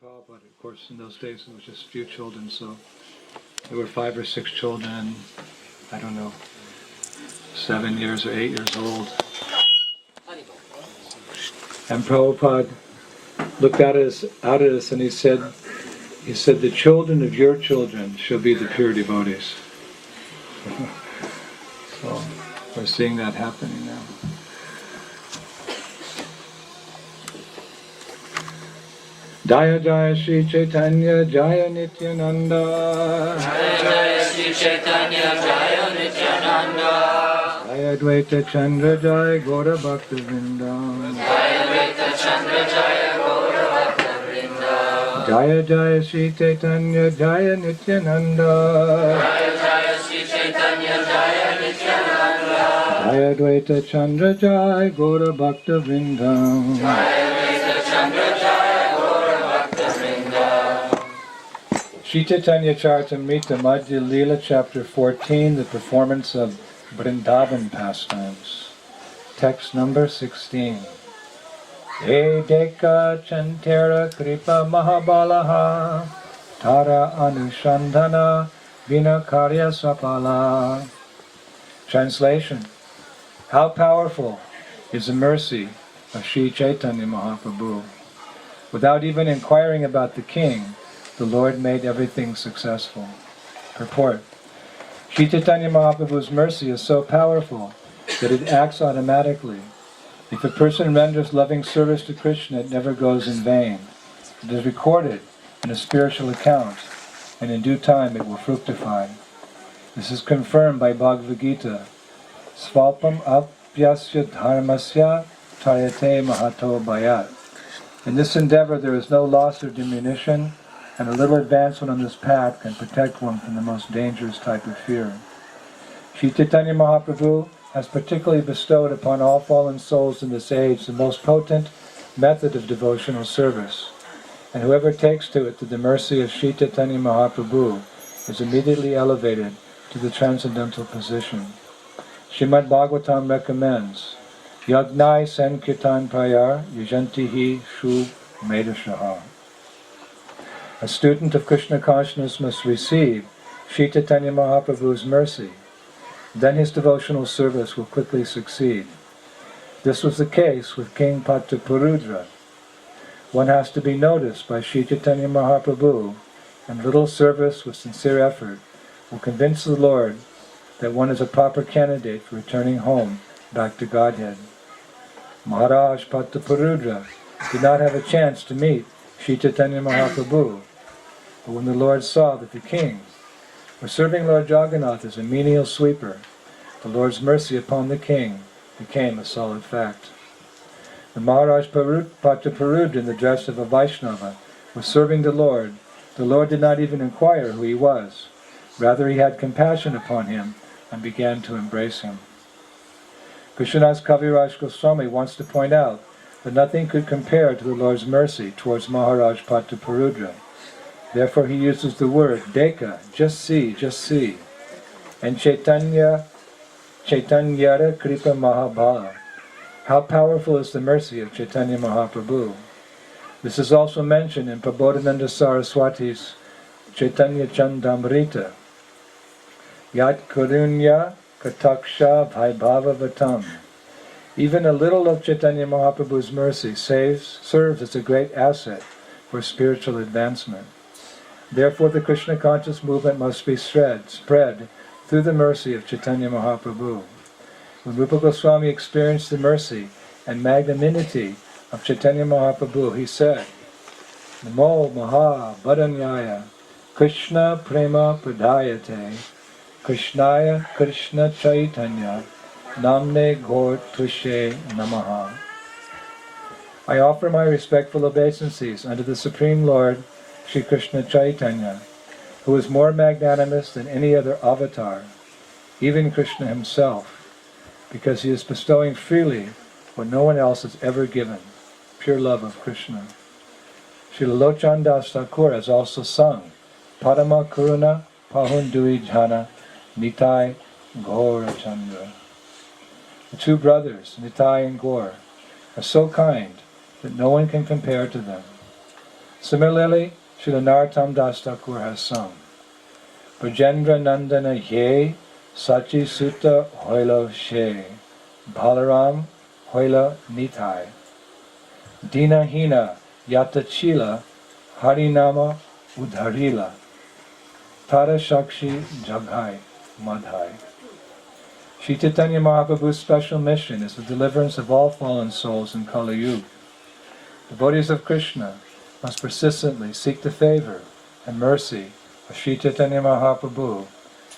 Prabhupada. Of course, in those days it was just a few children, so there were 5 or 6 children, I don't know, 7 years or 8 years old. And Prabhupada looked at us and he said, the children of your children shall be the pure devotees. So we're seeing that happening now. Jaya Jaya Sri Chaitanya Jaya Nityananda. Jaya Jaya Sri Chaitanya Jaya Nityananda. Jaya Dvaita Chandra Jaya Gaura Bhakta Vrinda. Jaya Dvaita Chandra Jaya Gaura Bhakta Vrinda. Jaya Jaya Sri Chaitanya Jaya Nityananda. Jaya Jaya Sri Chaitanya Jaya Nityananda. Jaya Dvaita Chandra Jaya Gaura Bhakta Vrinda. Jaya Dvaita Chandra Jaya Gaura Bhakta Vrinda. Sri Chaitanya Charitamrita Madhya Lila Chapter 14, the performance of Vrindavan pastimes. Text number 16. Edeka Chantera Kripa Mahabalaha Tara Anushandhana Vinakarya Sapala. Translation. How powerful is the mercy of Sri Chaitanya Mahaprabhu. Without even inquiring about the king, the Lord made everything successful. Purport. Sri Chaitanya Mahaprabhu's mercy is so powerful that it acts automatically. If a person renders loving service to Krishna, it never goes in vain. It is recorded in a spiritual account, and in due time it will fructify. This is confirmed by Bhagavad Gita. Svalpam apyasya dharmasya taryate mahato bhayat. In this endeavor there is no loss or diminution, and a little advancement on this path can protect one from the most dangerous type of fear. Sri Chaitanya Mahaprabhu has particularly bestowed upon all fallen souls in this age the most potent method of devotional service, and whoever takes to it through the mercy of Sri Chaitanya Mahaprabhu is immediately elevated to the transcendental position. Srimad Bhagavatam recommends, Yagnai Sankirtan Prayar Yajantihi Shu Medashaha. A student of Krishna consciousness must receive Sri Chaitanya Mahaprabhu's mercy. Then his devotional service will quickly succeed. This was the case with King Patapurudra. One has to be noticed by Sri Chaitanya Mahaprabhu, and little service with sincere effort will convince the Lord that one is a proper candidate for returning home back to Godhead. Maharaj Patapurudra did not have a chance to meet Sri Chaitanya Mahaprabhu, but when the Lord saw that the king was serving Lord Jagannath as a menial sweeper, the Lord's mercy upon the king became a solid fact. When Maharaj Patapurudra, in the dress of a Vaishnava, was serving the Lord did not even inquire who he was. Rather, he had compassion upon him and began to embrace him. Krishnadas Kaviraj Goswami wants to point out that nothing could compare to the Lord's mercy towards Maharaj Patapurudra. Therefore he uses the word deka, just see, and Chaitanyara Kripa Mahabala. How powerful is the mercy of Chaitanya Mahaprabhu. This is also mentioned in Prabodhananda Saraswati's Chaitanya Chandamrita. Yat Karunya Kataksha Vaibhava Vatam. Even a little of Chaitanya Mahaprabhu's mercy serves as a great asset for spiritual advancement. Therefore the Krishna conscious movement must be spread through the mercy of Chaitanya Mahaprabhu. When Rupa Goswami experienced the mercy and magnanimity of Chaitanya Mahaprabhu, he said, Namo Maha Bharanyaya Krishna Prema Pradayate Krishnaya Krishna Chaitanya Namne Gaur Tushe Namaha. I offer my respectful obeisances unto the Supreme Lord Sri Krishna Chaitanya, who is more magnanimous than any other avatar, even Krishna himself, because he is bestowing freely what no one else has ever given, pure love of Krishna. Srila Lochan Das Thakur has also sung, Padama Karuna Pahundui Jhana Nitai Gaura Chandra. The two brothers, Nitai and Gaur, are so kind that no one can compare to them. Similarly, Srila Narottam Das Thakur has sung, Brajendra Nandana Ye Sachi Sutta Hoila She Balaram Hoila Nitai Dina Hina Yatachila Harinama Udharila Tara Shakshi Jaghai Madhai. Sri Chaitanya Mahaprabhu's special mission is the deliverance of all fallen souls in Kali Yuga. Devotees of Krishna must persistently seek the favor and mercy of Sri Chaitanya Mahaprabhu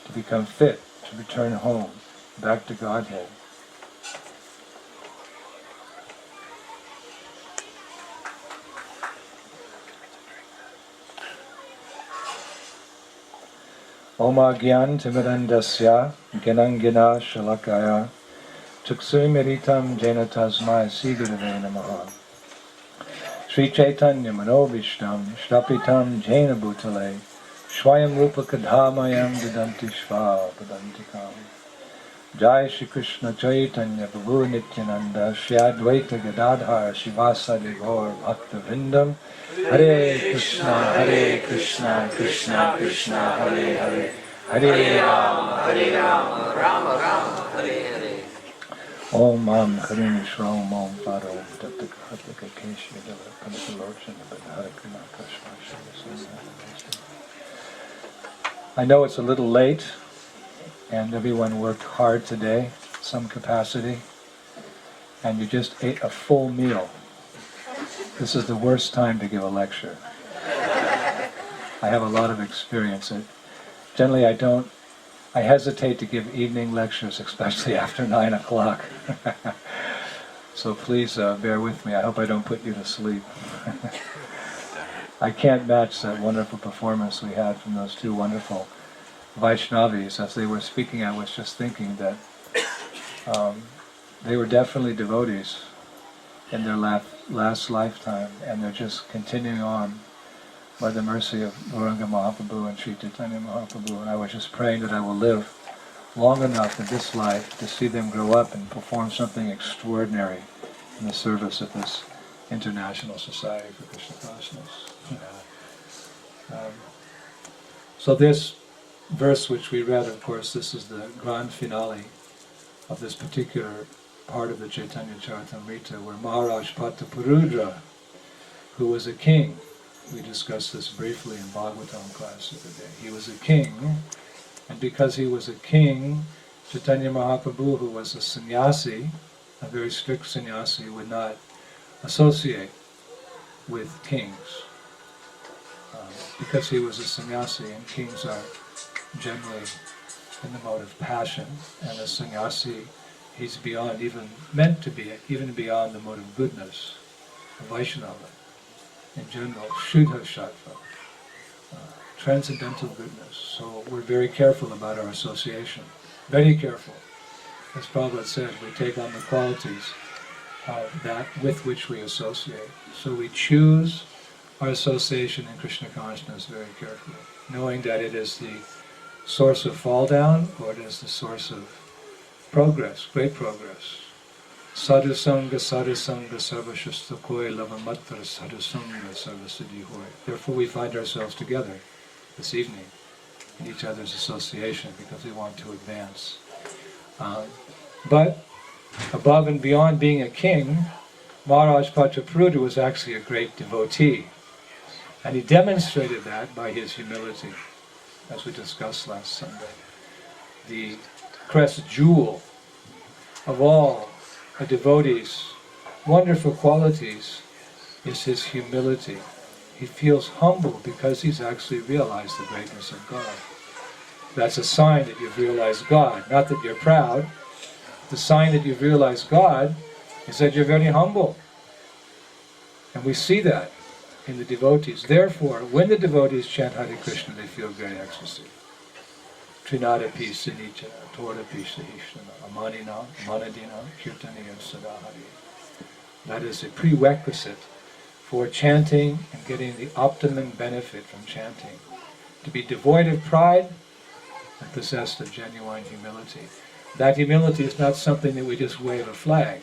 to become fit to return home, back to Godhead. Oma Gyan Timirandasya Gyanangina Shalakaya Chuksuri Meritam Jena Tasmai Sigurave Namaha Sri Chaitanya Manobishtam Shtapitam Jena Bhutale Swayam Rupa Kadhamayam Didanti Shva Padantikam Jai Shri Krishna Chaitanya Prabhu Nityananda Shri Advaita Gadadhar Shivasadi Gaur Bhakta Vrindam Hare Krishna, Krishna Krishna, Hare Hare, Hare Rama, Rama Rama, Hare Hare. Om Mam Harini Shram Om Paro Dattaka Hattaka Keshi Dava Panakalochana Badharakana Kashma. I know it's a little late and everyone worked hard today, some capacity, and you just ate a full meal. This is the worst time to give a lecture. I have a lot of experience. Generally I hesitate to give evening lectures, especially after 9 o'clock. So please bear with me. I hope I don't put you to sleep. I can't match that wonderful performance we had from those two wonderful Vaishnavis. As they were speaking, I was just thinking that they were definitely devotees in their last lifetime, and they're just continuing on by the mercy of Gauranga Mahaprabhu and Sri Chaitanya Mahaprabhu. And I was just praying that I will live long enough in this life to see them grow up and perform something extraordinary in the service of this International Society for Krishna Consciousness. So this verse which we read, of course, this is the grand finale of this particular part of the Chaitanya Charitamrita, where Maharaj Pataparudra, who was a king, we discussed this briefly in Bhagavatam class the other day. He was a king, and because he was a king, Chaitanya Mahaprabhu, who was a sannyasi, a very strict sannyasi, would not associate with kings. Because he was a sannyasi, and kings are generally in the mode of passion, and a sannyasi, he's beyond, even meant to be, even beyond the mode of goodness, a Vaishnava. In general, Shuddha Sattva, transcendental goodness. So we're very careful about our association. Very careful. As Prabhupada says, we take on the qualities of that with which we associate. So we choose our association in Krishna consciousness very carefully, knowing that it is the source of fall down, or it is the source of progress, great progress. Sadhusanga, sadhusanga, sarvashastakoi, lavamatra, sadhusanga, sarvasiddhihoi. Therefore we find ourselves together this evening in each other's association because we want to advance. But above and beyond being a king, Maharaj Pataparudra was actually a great devotee. And he demonstrated that by his humility, as we discussed last Sunday. The crest jewel of all a devotee's wonderful qualities is his humility. He feels humble because he's actually realized the greatness of God. That's a sign that you've realized God. Not that you're proud. The sign that you've realized God is that you're very humble. And we see that in the devotees. Therefore, when the devotees chant Hare Krishna, they feel great ecstasy. Trinadapi Sinichana, Torapi Sahishana, Amanina, Manadina, Kirtaniya Sadahari. That is a prerequisite for chanting and getting the optimum benefit from chanting. To be devoid of pride and possessed of genuine humility. That humility is not something that we just wave a flag.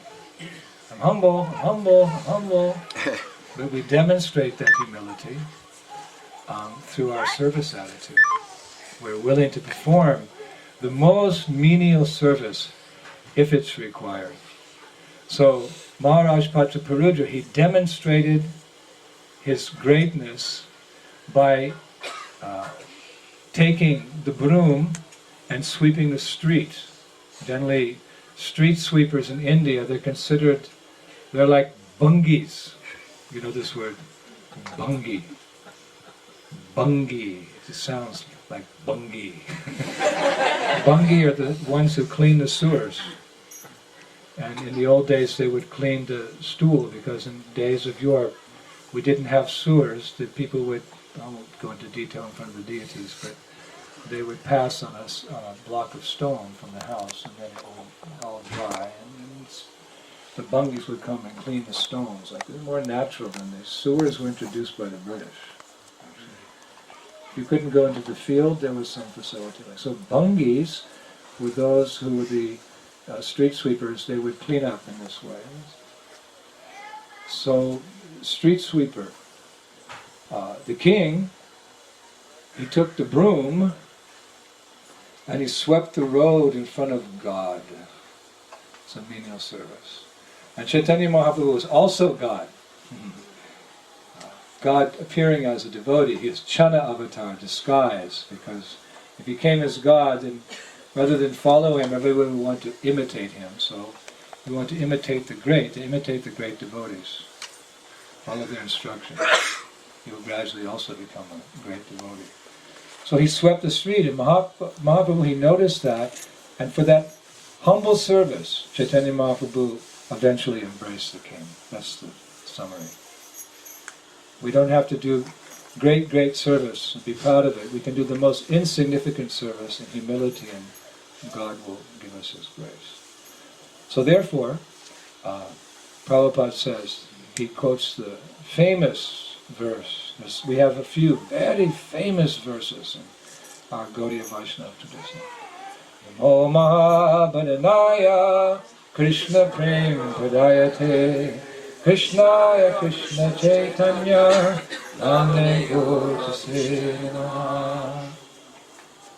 I'm humble, I'm humble, I'm humble. But we demonstrate that humility through our service attitude. We're willing to perform the most menial service if it's required. So Maharaj Patraparudra, he demonstrated his greatness by taking the broom and sweeping the street. Generally, street sweepers in India, they're like bungis. You know this word, bungi. Bungi, it sounds like bungi. Bungi are the ones who clean the sewers. And in the old days they would clean the stool, because in days of yore we didn't have sewers. The people would, I won't go into detail in front of the deities, but they would pass on a block of stone from the house, and then it would all dry. And the bungis would come and clean the stones. Like, they're more natural than this. Sewers were introduced by the British. If you couldn't go into the field, there was some facility. So bungis were those who were the street sweepers. They would clean up in this way. So, street sweeper. The king, he took the broom and he swept the road in front of God. It's a menial service. And Chaitanya Mahaprabhu was also God. God appearing as a devotee. He is Chana avatar, disguise, because if he came as God, then rather than follow him, everyone would want to imitate him. So we want to imitate the great devotees. Follow their instructions. He will gradually also become a great devotee. So he swept the street, and Mahaprabhu, he noticed that, and for that humble service, Chaitanya Mahaprabhu eventually embraced the king. That's the summary. We don't have to do great service and be proud of it. We can do the most insignificant service in humility, and God will give us His grace. So therefore, Prabhupada says, he quotes the famous verse. We have a few very famous verses in our Gaudiya Vaishnava tradition. Namo Mahabharanaya Krishna Prem Pradayate Krishnaya Krishna Chaitanya Namne Gurjase Namaha.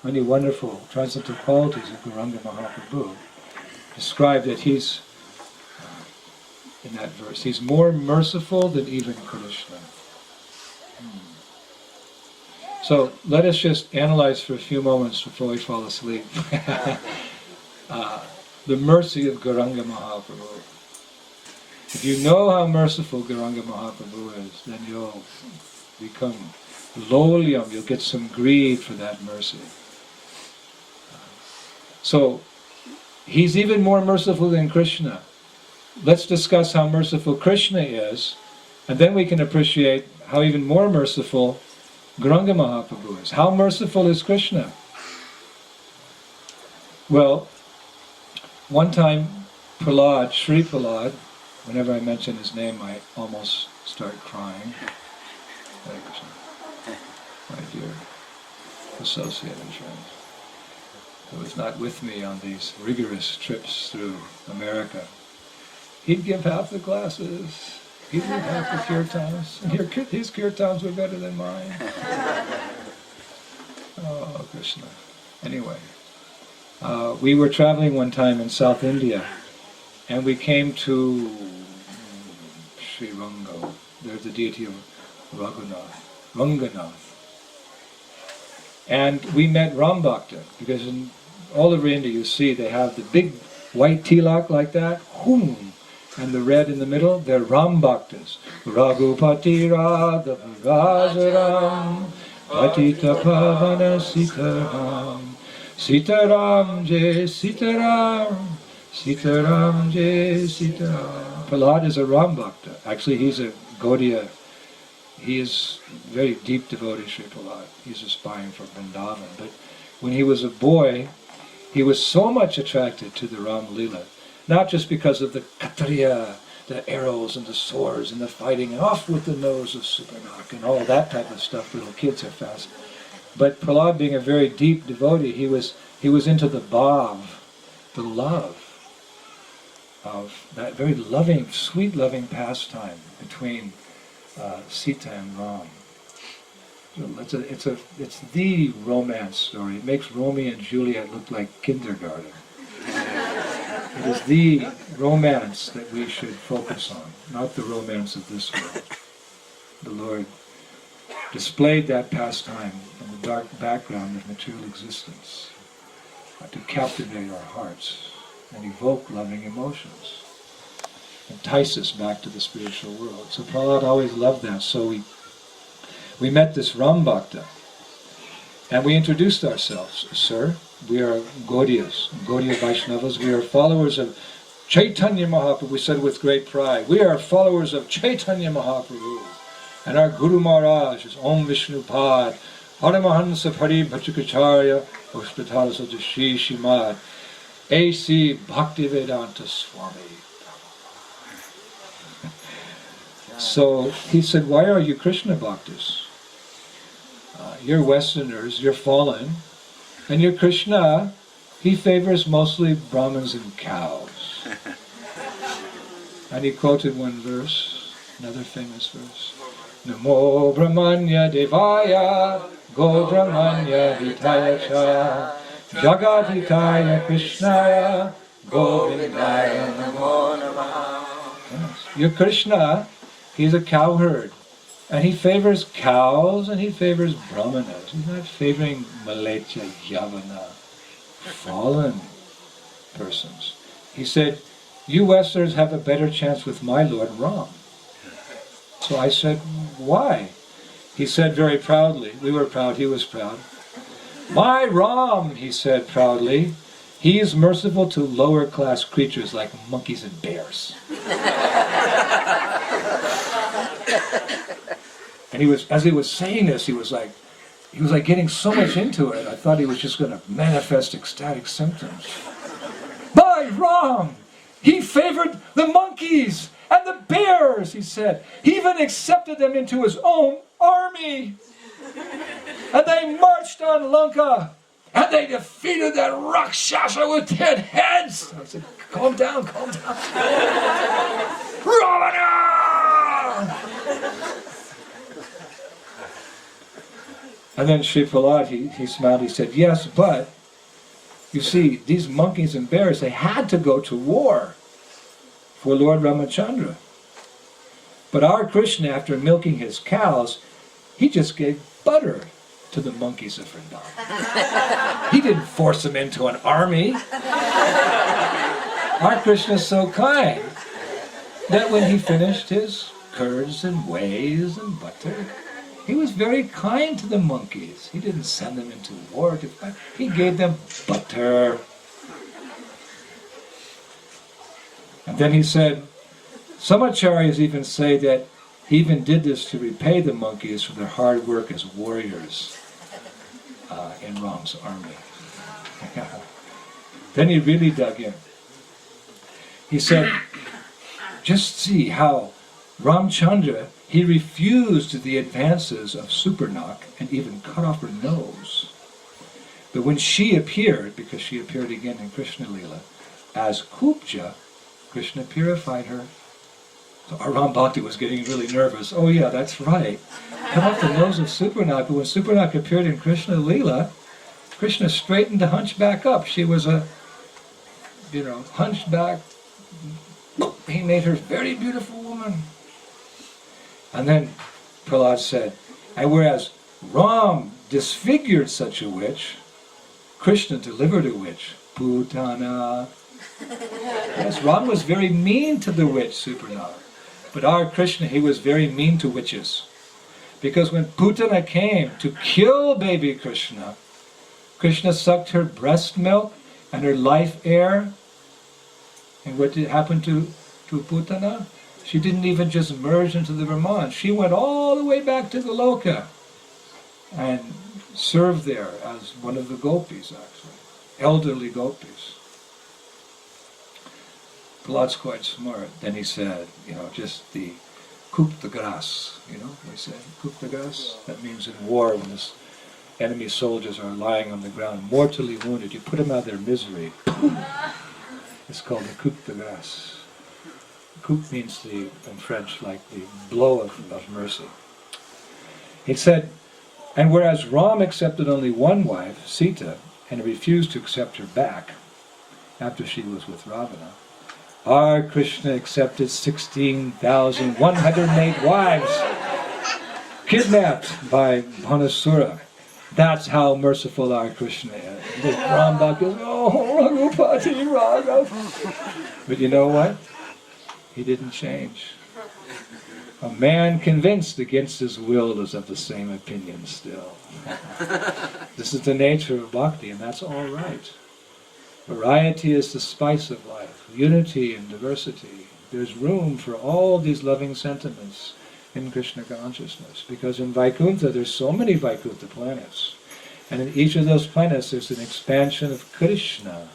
Many wonderful transcendental qualities of Gauranga Mahaprabhu describe that he's, in that verse, he's more merciful than even Krishna. So let us just analyze for a few moments before we fall asleep the mercy of Gauranga Mahaprabhu. If you know how merciful Gauranga Mahaprabhu is, then you'll become lolyam, you'll get some greed for that mercy. So, he's even more merciful than Krishna. Let's discuss how merciful Krishna is, and then we can appreciate how even more merciful Gauranga Mahaprabhu is. How merciful is Krishna? Well, one time Prahlad, Sri Prahlad, whenever I mention his name I almost start crying. Hare Krishna. My dear associate and friend, who was not with me on these rigorous trips through America. He'd give half the classes. He'd give half the kirtans. And his kirtans were better than mine. Oh, Krishna. Anyway, we were traveling one time in South India, and we came to Sri Rango. There's the deity of Ranganath. And we met Ram Bhakta, because in all over India you see they have the big white tilak like that, and the red in the middle, they're Ram Bhaktas. Raghupati Radha Rajaram Patita Pavana Sitaram Sitaram Jai Sitaram Sitaram Jai Sitaram. Prahlad is a Ram Bhakta. Actually, he's a Gaudiya. He is very deep devotee, Sri Prahlad. He's aspiring for Vrindavan. But when he was a boy, he was so much attracted to the Ram Lila. Not just because of the Kshatriya, the arrows and the swords and the fighting, off with the nose of Suparnak and all that type of stuff. Little kids are fast. But Prahlad, being a very deep devotee, he was into the bhav, the love of that very loving, sweet loving pastime between Sita and Ram. It's the romance story. It makes Romeo and Juliet look like kindergarten. It is the romance that we should focus on, not the romance of this world. The Lord displayed that pastime in the dark background of material existence to captivate our hearts and evoke loving emotions, entice us back to the spiritual world. So Prahlad always loved that. So we met this Ram Bhakta, and we introduced ourselves. Sir, we are Gaudiyas, Gaudiya Vaishnavas. We are followers of Chaitanya Mahaprabhu. We said with great pride, we are followers of Chaitanya Mahaprabhu. And our Guru Maharaj is Om Vishnu Pad, Paramahansa Pari Bhattakacharya, Hospitala Sajashi Shimad, A.C. Bhaktivedanta Swami. So he said, why are you Krishna Bhaktas? You're Westerners, you're fallen, and your Krishna, he favors mostly Brahmins and cows. And he quoted one verse, another famous verse. Namo Brahmanya Devaya, Go Brahmanya Hitaya Cha, Jagat Hitaya Krishnaya, Govindaya Namo Namaha. Yes. Your Krishna, he's a cowherd. And he favors cows and he favors brahmanas. He's not favoring Malecha, Yavana, fallen persons. He said, you Westerners have a better chance with my Lord Ram. So I said, why? He said very proudly, we were proud, he was proud. My Ram, he said proudly, he is merciful to lower class creatures like monkeys and bears. And as he was saying this, he was like getting so much into it, I thought he was just going to manifest ecstatic symptoms. My Ram, he favored the monkeys and the bears, he said. He even accepted them into his own army. And they marched on Lanka, and they defeated that Rakshasa with 10 heads. I said, calm down, calm down. Ravana! And then Sri Prahlad, he smiled, he said, yes, but, you see, these monkeys and bears, they had to go to war for Lord Ramachandra. But our Krishna, after milking his cows, he just gave butter to the monkeys of Vrindavan. He didn't force them into an army. Our Krishna is so kind that when he finished his curds and wheys and butter, he was very kind to the monkeys. He didn't send them into war to fight. He gave them butter. And then he said, some acharyas even say that he even did this to repay the monkeys for their hard work as warriors in Ram's army. Then he really dug in. He said, just see how Ramchandra, he refused the advances of Suparnak and even cut off her nose. But when she appeared, because she appeared again in Krishna Lila, as Kupja, Krishna purified her. So our Ram Bhakti was getting really nervous. Oh yeah, that's right. Cut off the nose of Suparnak. But when Suparnak appeared in Krishna Lila, Krishna straightened the hunchback up. She was a, hunchback. He made her a very beautiful woman. And then Prahlad said, and whereas Ram disfigured such a witch, Krishna delivered a witch. Putana. Yes, Ram was very mean to the witch, Suparnak. But our Krishna, he was very mean to witches. Because when Putana came to kill baby Krishna, Krishna sucked her breast milk and her life air. And what did happen to Putana? She didn't even just merge into the Brahman. She went all the way back to Goloka and served there as one of the gopis, actually. Elderly gopis. Prahlad's quite smart. Then he said, just the cook the grass, they say, cook the grass. That means in war, when the enemy soldiers are lying on the ground, mortally wounded, you put them out of their misery. It's called the cook the grass. Coup means in French, like the blow of mercy. He said, and whereas Ram accepted only one wife, Sita, and refused to accept her back after she was with Ravana, our Krishna accepted 16,108 wives, kidnapped by Bhanasura. That's how merciful our Krishna is. The Rambak is, oh, Raghupati, Raghav. But you know what? He didn't change. A man convinced against his will is of the same opinion still. This is the nature of bhakti, and that's all right. Variety is the spice of life, unity and diversity. There's room for all these loving sentiments in Krishna consciousness, because in Vaikuntha there's so many Vaikuntha planets, and in each of those planets there's an expansion of Krishna.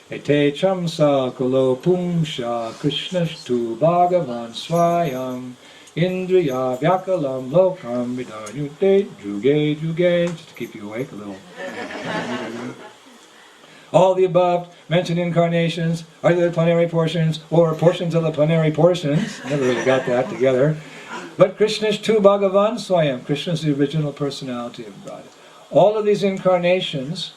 Ete chamsa kulo pumsha Krishnashtu bhagavan swayam indriya vyakalam lokam vidanyute juge juge, just to keep you awake a little. All the above mentioned incarnations are the plenary portions, or portions of the plenary portions. Never really got that together. But Krishna is tu Bhagavan Swayam. Krishna is the original personality of God. All of these incarnations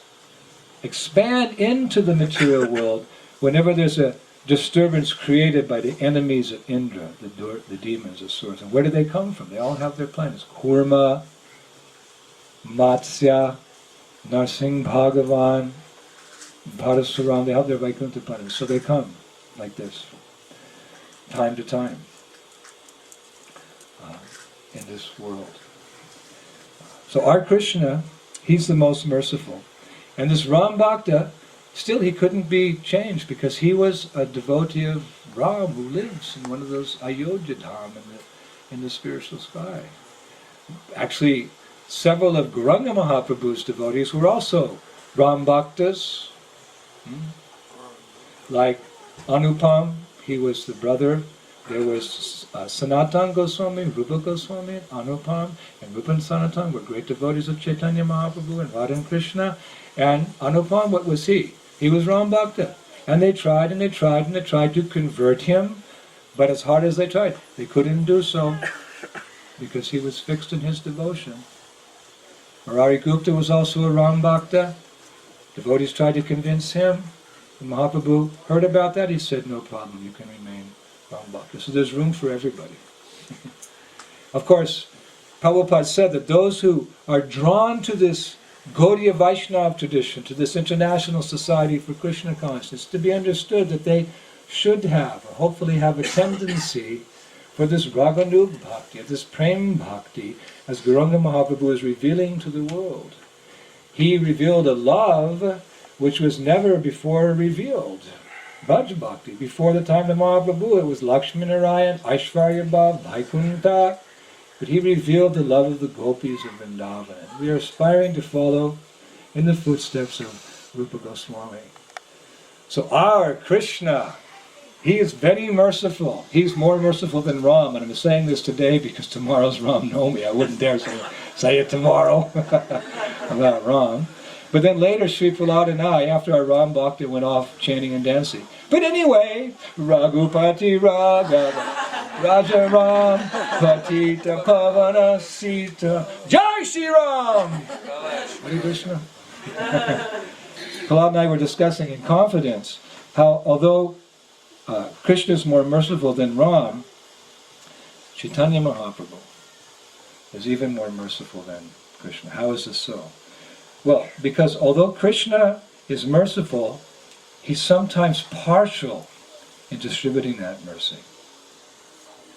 expand into the material world whenever there's a disturbance created by the enemies of Indra, the demons, the swords. And where do they come from? They all have their planets. Kurma, Matsya, Narsingh Bhagavan, Bharasuram, they have their Vaikuntha planets. So they come like this, time to time, in this world. So our Krishna, he's the most merciful. And this Ram Bhakta, still he couldn't be changed, because he was a devotee of Ram who lives in one of those Ayodhya Dham in the spiritual sky. Actually, several of Gauranga Mahaprabhu's devotees were also Ram Bhaktas. Like Anupam, he was the brother. There was Sanatan Goswami, Rupa Goswami, Anupam, and Rupa and Sanatan were great devotees of Chaitanya Mahaprabhu and Radha and Krishna. And Anupam, what was he? He was Ram Bhakta. And they tried and they tried and they tried to convert him, but as hard as they tried, they couldn't do so, because he was fixed in his devotion. Murari Gupta was also a Ram Bhakta. Devotees tried to convince him. When Mahaprabhu heard about that, he said, no problem, you can remain Ram Bhakta. So there's room for everybody. Of course, Prabhupada said that those who are drawn to this Gaudiya Vaishnava tradition, to this international society for Krishna consciousness, to be understood that they should have, or hopefully have, a tendency for this Raganuga Bhakti, this Prem Bhakti, as Gauranga Mahaprabhu is revealing to the world. He revealed a love which was never before revealed. Bhaj Bhakti. Before the time of Mahaprabhu, it was Lakshmi Narayan, Aishvarya Bhav, Vaikuntha. But he revealed the love of the gopis of Vrindavan. And we are aspiring to follow in the footsteps of Rupa Goswami. So our Krishna, he is very merciful. He's more merciful than Ram. And I'm saying this today because tomorrow's Ram Navami. I wouldn't dare say it tomorrow about Ram. But then later, Sri Prahlad and I, after our Ram Bhakti, went off chanting and dancing. But anyway, Raghupati Raghava, Raja Ram, Patita Pavana Sita, Jai Shri Ram! Hare Krishna. Prahlad and I were discussing in confidence how, although Krishna is more merciful than Ram, Chaitanya Mahaprabhu is even more merciful than Krishna. How is this so? Well, because although Krishna is merciful, he's sometimes partial in distributing that mercy.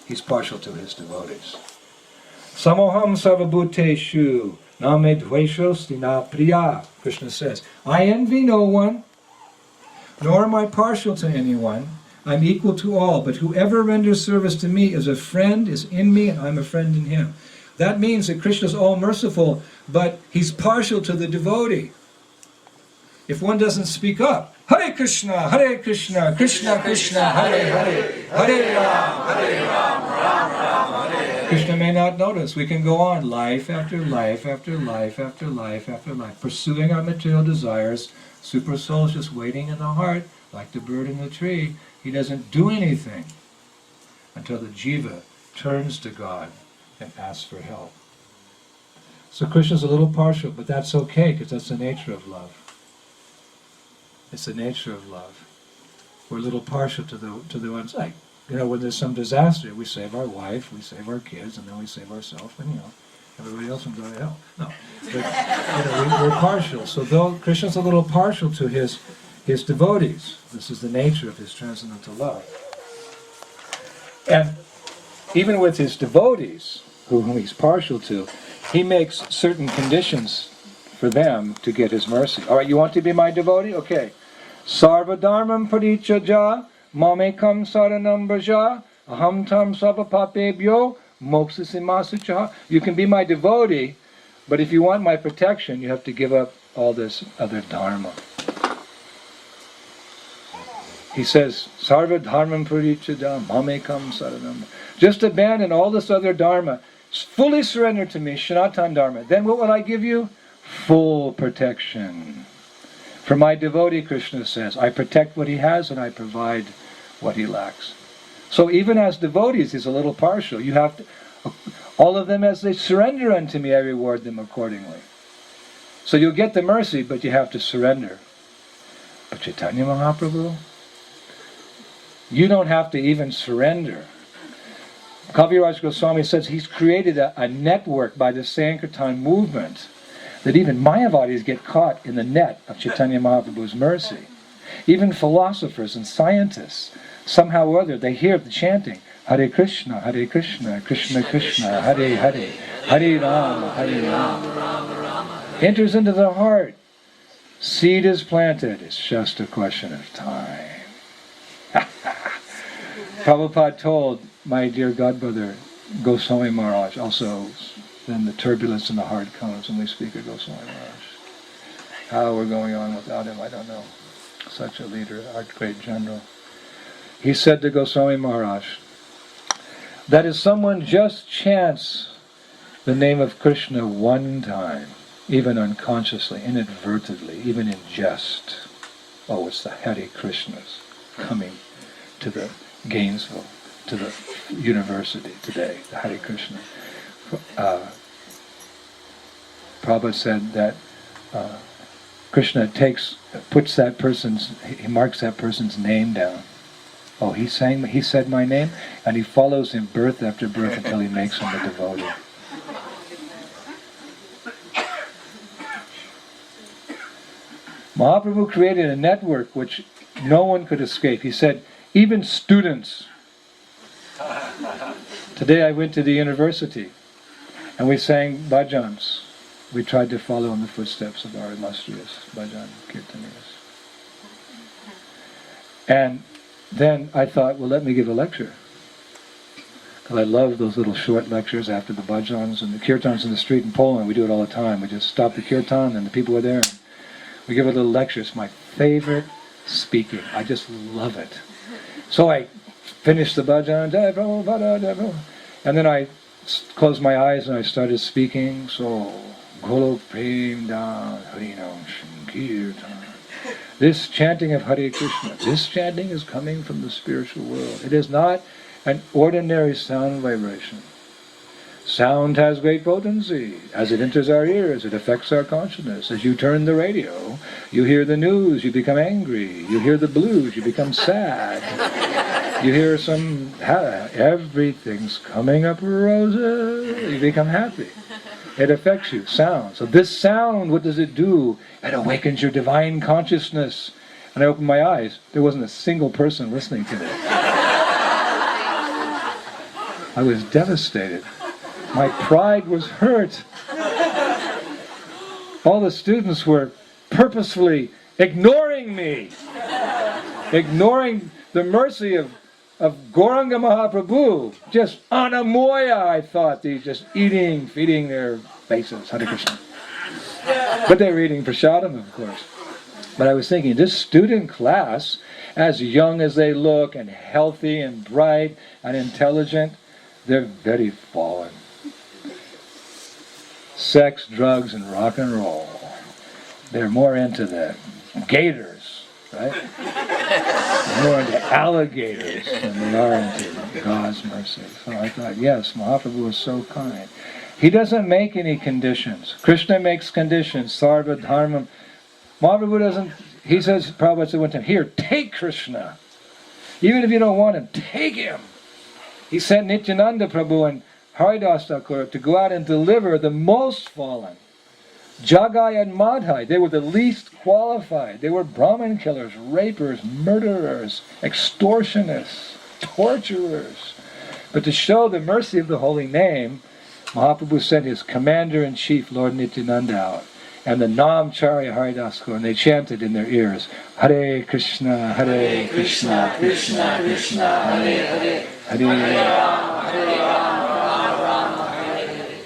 He's partial to his devotees. Samoham sarvabhuteshu name dveshos dina priya. Krishna says, I envy no one, nor am I partial to anyone. I'm equal to all, but whoever renders service to me as a friend is in me, and I'm a friend in him. That means that Krishna is all-merciful, but he's partial to the devotee. If one doesn't speak up, Hare Krishna, Krishna Krishna, Hare Hare, Hare Ram, Ram Ram, Hare. Krishna may not notice. We can go on life after life after life after life after life, pursuing our material desires. Super soul is just waiting in the heart, like the bird in the tree. He doesn't do anything. until the jiva turns to God and asks for help. So Krishna's a little partial, but that's okay, because that's the nature of love. It's the nature of love. We're a little partial to the ones, like, when there's some disaster, we save our wife, we save our kids, and then we save ourselves, and everybody else can go to hell. No, but we're partial. So though Krishna's a little partial to his devotees, this is the nature of his transcendental love. And even with his devotees, whom he's partial to, he makes certain conditions for them to get his mercy. All right, you want to be my devotee? Okay. Sarva dharmam parichaja, mamekam saranam braja, aham tam sabapapebhyo, moksasimasucha. You can be my devotee, but if you want my protection, you have to give up all this other dharma. He says, Sarva dharmam parichaja, mamekam saranam. Just abandon all this other dharma. Fully surrender to me, Sanatana Dharma. Then what will I give you? Full protection. For my devotee, Krishna says, I protect what he has and I provide what he lacks. So even as devotees, he's a little partial. You have to, all of them as they surrender unto me, I reward them accordingly. So you'll get the mercy, but you have to surrender. But Chaitanya Mahaprabhu, you don't have to even surrender. Kaviraj Goswami says he's created a network by the Sankirtan movement that even Mayavadis get caught in the net of Chaitanya Mahaprabhu's mercy. Even philosophers and scientists, somehow or other, they hear the chanting, Hare Krishna, Krishna Krishna, Hare Hare, Hare Rama. Enters into the heart. Seed is planted. It's just a question of time. Prabhupada told my dear godbrother Goswami Maharaj, also then the turbulence in the heart comes when we speak of Goswami Maharaj. How we're going on without him, I don't know. Such a leader, our great general. He said to Goswami Maharaj, that if someone just chants the name of Krishna one time, even unconsciously, inadvertently, even in jest, oh, it's the Hare Krishnas coming to the Gainesville, to the university today, the Hare Krishna. Prabhupada said that Krishna puts that person's, he marks that person's name down. Oh, he said my name, and he follows him birth after birth until he makes him a devotee. Mahaprabhu created a network which no one could escape. He said, even students. Today I went to the university and we sang bhajans. We tried to follow in the footsteps of our illustrious bhajan kirtanias. And then I thought, well, let me give a lecture. Because I love those little short lectures after the bhajans and the kirtans in the street in Poland. We do it all the time. We just stop the kirtan and the people are there. And we give a little lecture. It's my favorite speaking. I just love it. So I finished the bhajan, and then I closed my eyes and I started speaking. So, Golok Prem Dan Harinam Sankirtan. This chanting of Hare Krishna, this chanting is coming from the spiritual world. It is not an ordinary sound vibration. Sound has great potency. As it enters our ears, it affects our consciousness. As you turn the radio, you hear the news, you become angry. You hear the blues, you become sad. You hear everything's coming up roses, you become happy. It affects you, sound. So this sound, what does it do? It awakens your divine consciousness. And I opened my eyes. There wasn't a single person listening to me. I was devastated. My pride was hurt. All the students were purposefully ignoring me. Ignoring the mercy of Gauranga Mahaprabhu. Just anamoya, I thought. They just feeding their faces. Hare Krishna. But they were eating prasadam, of course. But I was thinking, this student class, as young as they look, and healthy and bright and intelligent, they're very fallen. Sex, drugs, and rock and roll. They're more into the gators, right? more into alligators than they are into God's mercy. So I thought, yes, Mahaprabhu is so kind. He doesn't make any conditions. Krishna makes conditions. Sarva dharmam. Mahaprabhu doesn't. He says, Prabhupada said one time, here, take Krishna. Even if you don't want him, take him. He sent Nityananda Prabhu and Haridas Thakur to go out and deliver the most fallen. Jagai and Madhya, they were the least qualified. They were Brahmin killers, rapers, murderers, extortionists, torturers. But to show the mercy of the holy name, Mahaprabhu sent his commander-in-chief, Lord Nityananda, out, and the Namcharya Haridas Thakur, and they chanted in their ears, Hare Krishna, Hare Krishna, Krishna Krishna, Hare Hare, Hare Rama, Hare Rama, Rama Hare Hare.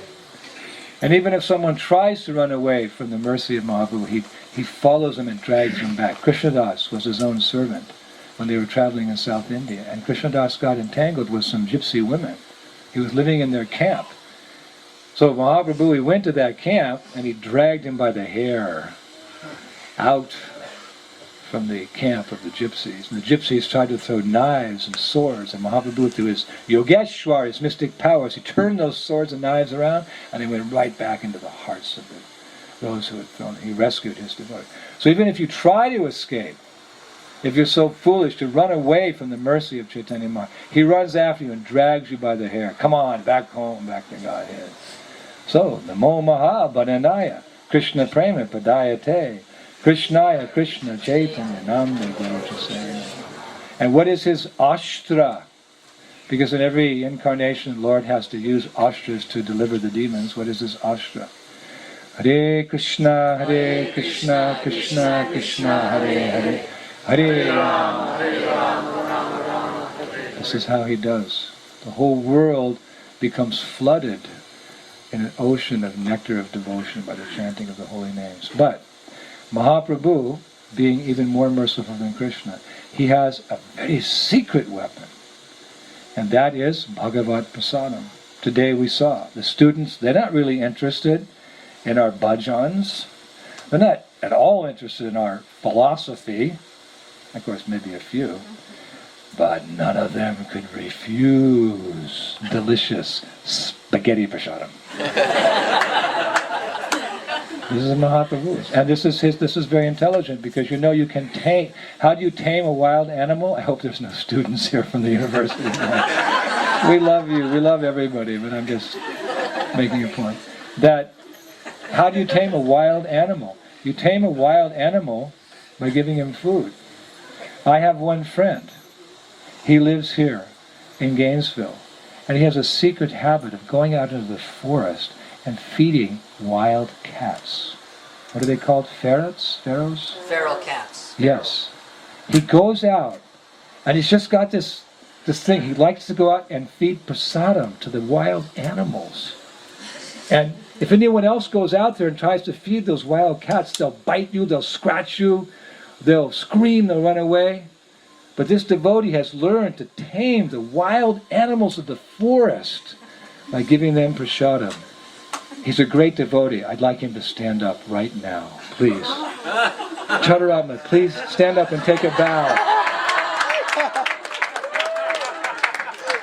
And even if someone tries to run away from the mercy of Mahaprabhu, he follows them and drags them back. Krishnadas was his own servant when they were traveling in South India, and Krishnadas got entangled with some gypsy women. He was living in their camp. So Mahaprabhu, he went to that camp and he dragged him by the hair out from the camp of the gypsies. And the gypsies tried to throw knives and swords, and Mahaprabhu, through his Yogeshwar, his mystic powers, he turned those swords and knives around, and they went right back into the hearts of those who had thrown. He rescued his devotee. So even if you try to escape, if you're so foolish to run away from the mercy of Chaitanya Mahaprabhu, he runs after you and drags you by the hair. Come on, back home, back to Godhead. So, Namo Mahabharanaya, Krishna Prema Padayate, Krishnaya Krishna Chaitanya Namda Gauchasena. And what is his ashtra? Because in every incarnation, the Lord has to use ashtras to deliver the demons. What is his ashtra? Hare Krishna, Krishna Krishna, Hare Hare, Hare Rama, Hare Rama. This is how he does. The whole world becomes flooded in an ocean of nectar of devotion by the chanting of the holy names. But Mahaprabhu, being even more merciful than Krishna, he has a very secret weapon, and that is Bhagavat Prasadam. Today we saw the students, they're not really interested in our bhajans. They're not at all interested in our philosophy. Of course, maybe a few. But none of them could refuse delicious spaghetti prasadam. This is Mahaprabhu's. And this is very intelligent, because you know you can tame. How do you tame a wild animal? I hope there's no students here from the university. We love you. We love everybody, but I'm just making a point. That, how do you tame a wild animal? You tame a wild animal by giving him food. I have one friend. He lives here in Gainesville, and he has a secret habit of going out into the forest and feeding wild cats. What are they called? Ferrets? Pharaohs? Feral cats. Yes. He goes out, and he's just got this thing. He likes to go out and feed prasadam to the wild animals. And if anyone else goes out there and tries to feed those wild cats, they'll bite you, they'll scratch you, they'll scream, they'll run away. But this devotee has learned to tame the wild animals of the forest by giving them prasadam. He's a great devotee. I'd like him to stand up right now, please. Chaturama, please stand up and take a bow.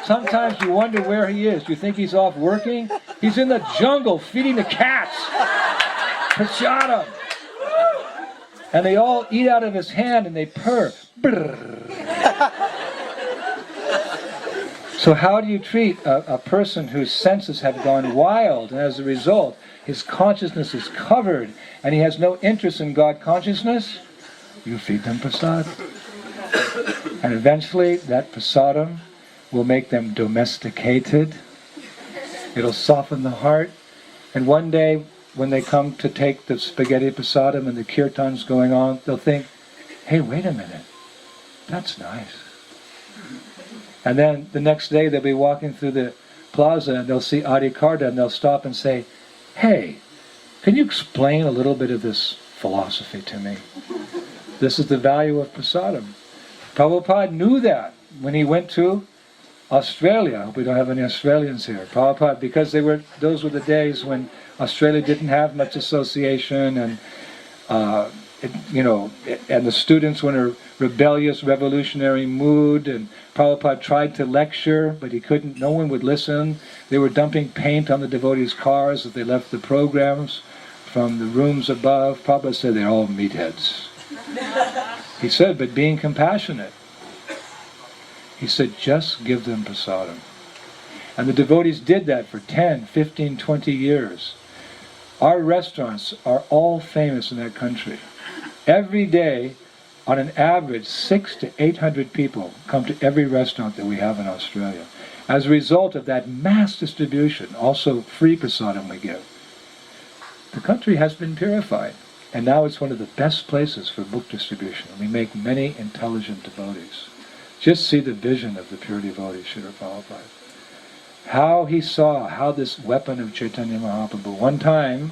Sometimes you wonder where he is. Do you think he's off working? He's in the jungle feeding the cats. Prasadam. And they all eat out of his hand and they purr. So how do you treat a person whose senses have gone wild, and as a result his consciousness is covered and he has no interest in God consciousness? You feed them prasadam. And eventually that prasadam will make them domesticated. It'll soften the heart. And one day when they come to take the spaghetti prasadam and the kirtan's going on, they'll think, hey, wait a minute, that's nice. And then the next day they'll be walking through the plaza and they'll see Adikarta and they'll stop and say, hey, can you explain a little bit of this philosophy to me? This is the value of prasadam. Prabhupada knew that when he went to Australia. I hope we don't have any Australians here. Prabhupada, because those were the days when Australia didn't have much association, and and the students were in a rebellious, revolutionary mood, and Prabhupada tried to lecture, but he couldn't, no one would listen. They were dumping paint on the devotees' cars as they left the programs from the rooms above. Prabhupada said they're all meatheads. He said, but being compassionate, he said, just give them prasadam. And the devotees did that for 10, 15, 20 years. Our restaurants are all famous in that country. Every day, on an average, 600 to 800 people come to every restaurant that we have in Australia. As a result of that mass distribution, also free prasadam we give, the country has been purified. And now it's one of the best places for book distribution. We make many intelligent devotees. Just see the vision of the pure devotee, Srila Prabhupada. How he saw, how this weapon of Chaitanya Mahaprabhu. One time,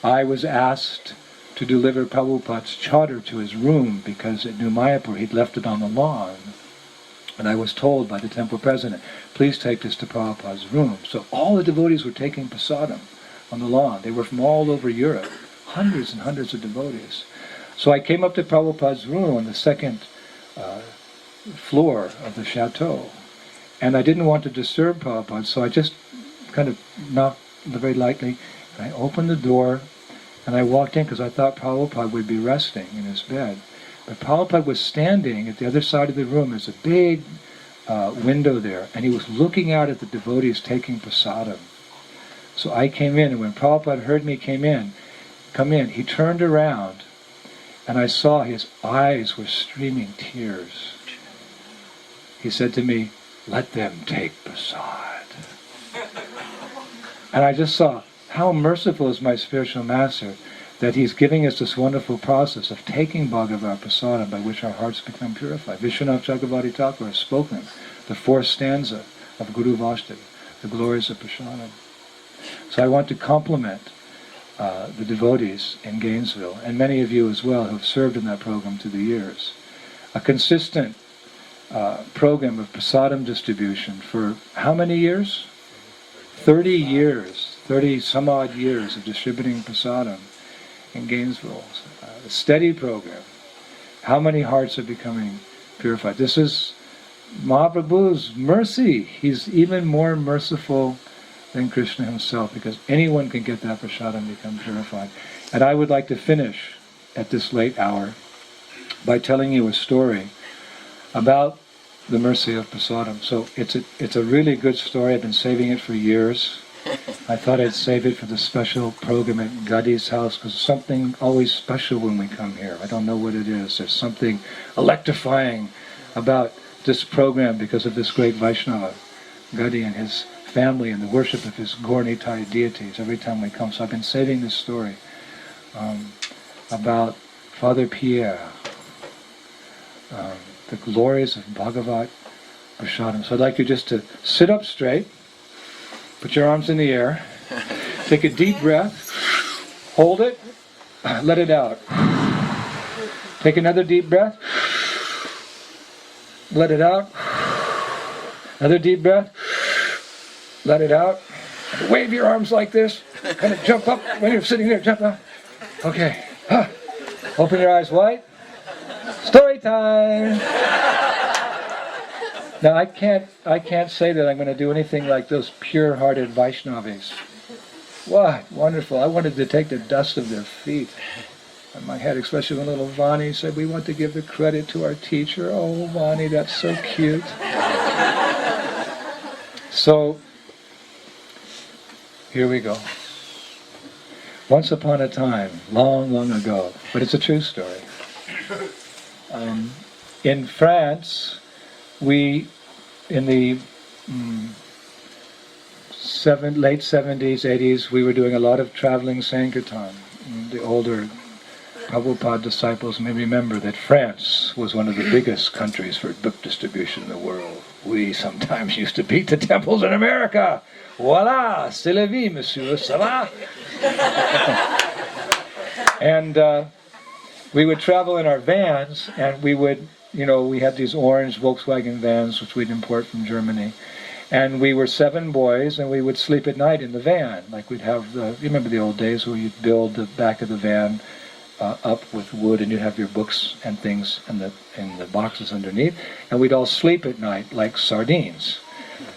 I was asked to deliver Prabhupada's charter to his room because at New Mayapur he'd left it on the lawn. And I was told by the temple president, please take this to Prabhupada's room. So all the devotees were taking prasadam on the lawn. They were from all over Europe, hundreds and hundreds of devotees. So I came up to Prabhupada's room on the second floor of the chateau. And I didn't want to disturb Prabhupada, so I just kind of knocked very lightly. And I opened the door, and I walked in because I thought Prabhupada would be resting in his bed. But Prabhupada was standing at the other side of the room. There's a big window there, and he was looking out at the devotees taking prasadam. So I came in, and when Prabhupada heard me come in, he turned around, and I saw his eyes were streaming tears. He said to me, let them take prasad. And I just saw how merciful is my spiritual master that he's giving us this wonderful process of taking Bhagavad Prasadam by which our hearts become purified. Vishwanath Chakravarti Thakur has spoken the fourth stanza of Guru Vaishnava, the glories of Prasadam. So I want to compliment the devotees in Gainesville, and many of you as well who have served in that program through the years. A consistent program of prasadam distribution for how many years? 30 years, 30 some odd years of distributing prasadam in Gainesville. A steady program. How many hearts are becoming purified? This is Mahaprabhu's mercy. He's even more merciful than Krishna himself, because anyone can get that prasadam and become purified. And I would like to finish at this late hour by telling you a story about the mercy of prasadam. So it's a really good story. I've been saving it for years. I thought I'd save it for the special program at Gadi's house, because there's something always special when we come here. I don't know what it is. There's something electrifying about this program because of this great Vaishnava, Gadi, and his family and the worship of his Gaur-Nitai deities every time we come. So I've been saving this story about Father Pier, the glories of Bhagavad Prasadam. So I'd like you just to sit up straight, put your arms in the air, take a deep breath, hold it, let it out. Take another deep breath, let it out. Another deep breath, let it out. Wave your arms like this, kind of jump up when you're sitting there, jump up. Okay, open your eyes wide. Story time! Now I can't say that I'm going to do anything like those pure-hearted Vaishnavis. What wonderful! I wanted to take the dust of their feet on my head, especially when little Vani said, we want to give the credit to our teacher. Oh, Vani, that's so cute. So, here we go. Once upon a time, long, long ago, but it's a true story. In France, we, in the late 70s, 80s, we were doing a lot of traveling Sankirtan. The older Prabhupada disciples may remember that France was one of the biggest countries for book distribution in the world. We sometimes used to beat the temples in America. Voila, c'est la vie, monsieur, ça va? And we would travel in our vans, and we would, we had these orange Volkswagen vans, which we'd import from Germany. And we were 7 boys, and we would sleep at night in the van. Like we'd have you remember the old days where you'd build the back of the van up with wood, and you'd have your books and things in the boxes underneath, and we'd all sleep at night like sardines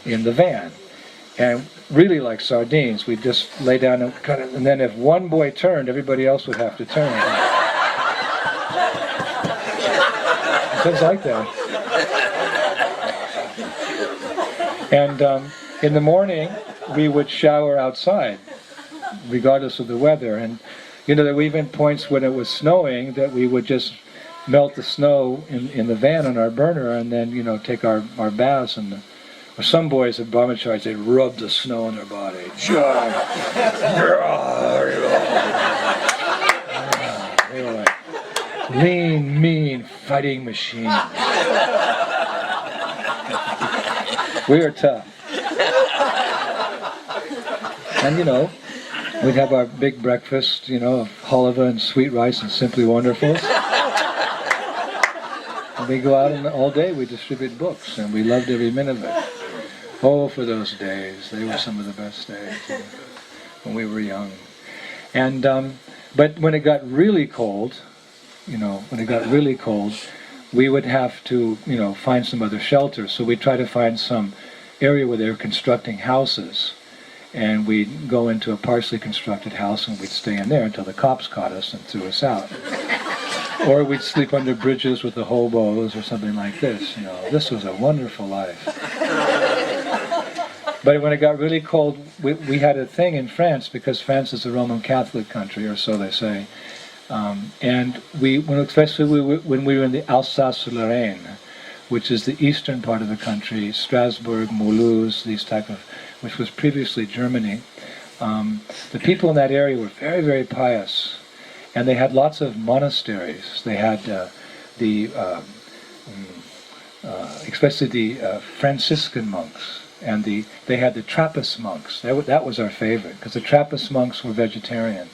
in the van. And really like sardines, we'd just lay down and cut it, and then if one boy turned, everybody else would have to turn. Things like that. And in the morning, we would shower outside, regardless of the weather. And there were even points when it was snowing that we would just melt the snow in the van on our burner, and then take our baths. And or some boys at brahmacharis, they'd rub the snow on their body. They were like lean, mean fighting machines. We were tough. And we'd have our big breakfast, of halava and sweet rice and Simply Wonderfuls. And we go out and all day we distribute books, and we loved every minute of it. Oh, for those days. They were some of the best days when we were young. And but when it got really cold, we would have to, find some other shelter. So we'd try to find some area where they were constructing houses. And we'd go into a partially constructed house and we'd stay in there until the cops caught us and threw us out. Or we'd sleep under bridges with the hobos or something like this. This was a wonderful life. But when it got really cold, we had a thing in France, because France is a Roman Catholic country, or so they say. And especially when we were in the Alsace-Lorraine, which is the eastern part of the country, Strasbourg, Mulhouse, which was previously Germany. The people in that area were very, very pious, and they had lots of monasteries. They had especially the Franciscan monks, and they had the Trappist monks. That was our favorite, because the Trappist monks were vegetarian,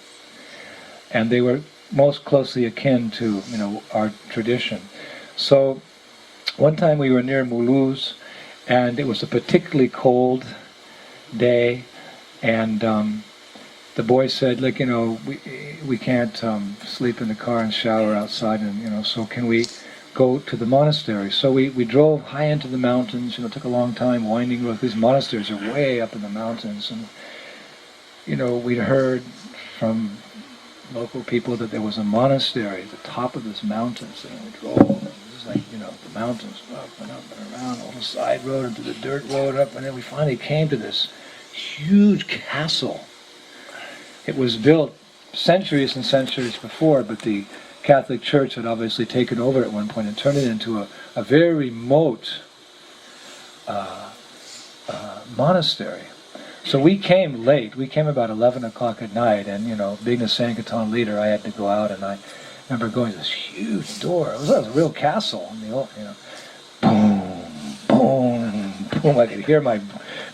and they were most closely akin to our tradition. So one time we were near Mulhouse, and it was a particularly cold day, and the boys said, look, we can't sleep in the car and shower outside, and so can we go to the monastery? So we drove high into the mountains. It took a long time, winding road. These monasteries are way up in the mountains, and we'd heard from local people that there was a monastery at the top of this mountain. So we drove. It was like the mountains up and around, all the side road into the dirt road up, and then we finally came to this huge castle. It was built centuries and centuries before, but the Catholic Church had obviously taken over at one point and turned it into a very remote monastery. So we came late. We came about 11 o'clock at night, and being a Sankirtan leader, I had to go out, and I remember going to this huge door. It was a real castle, and boom, boom, boom. I could hear my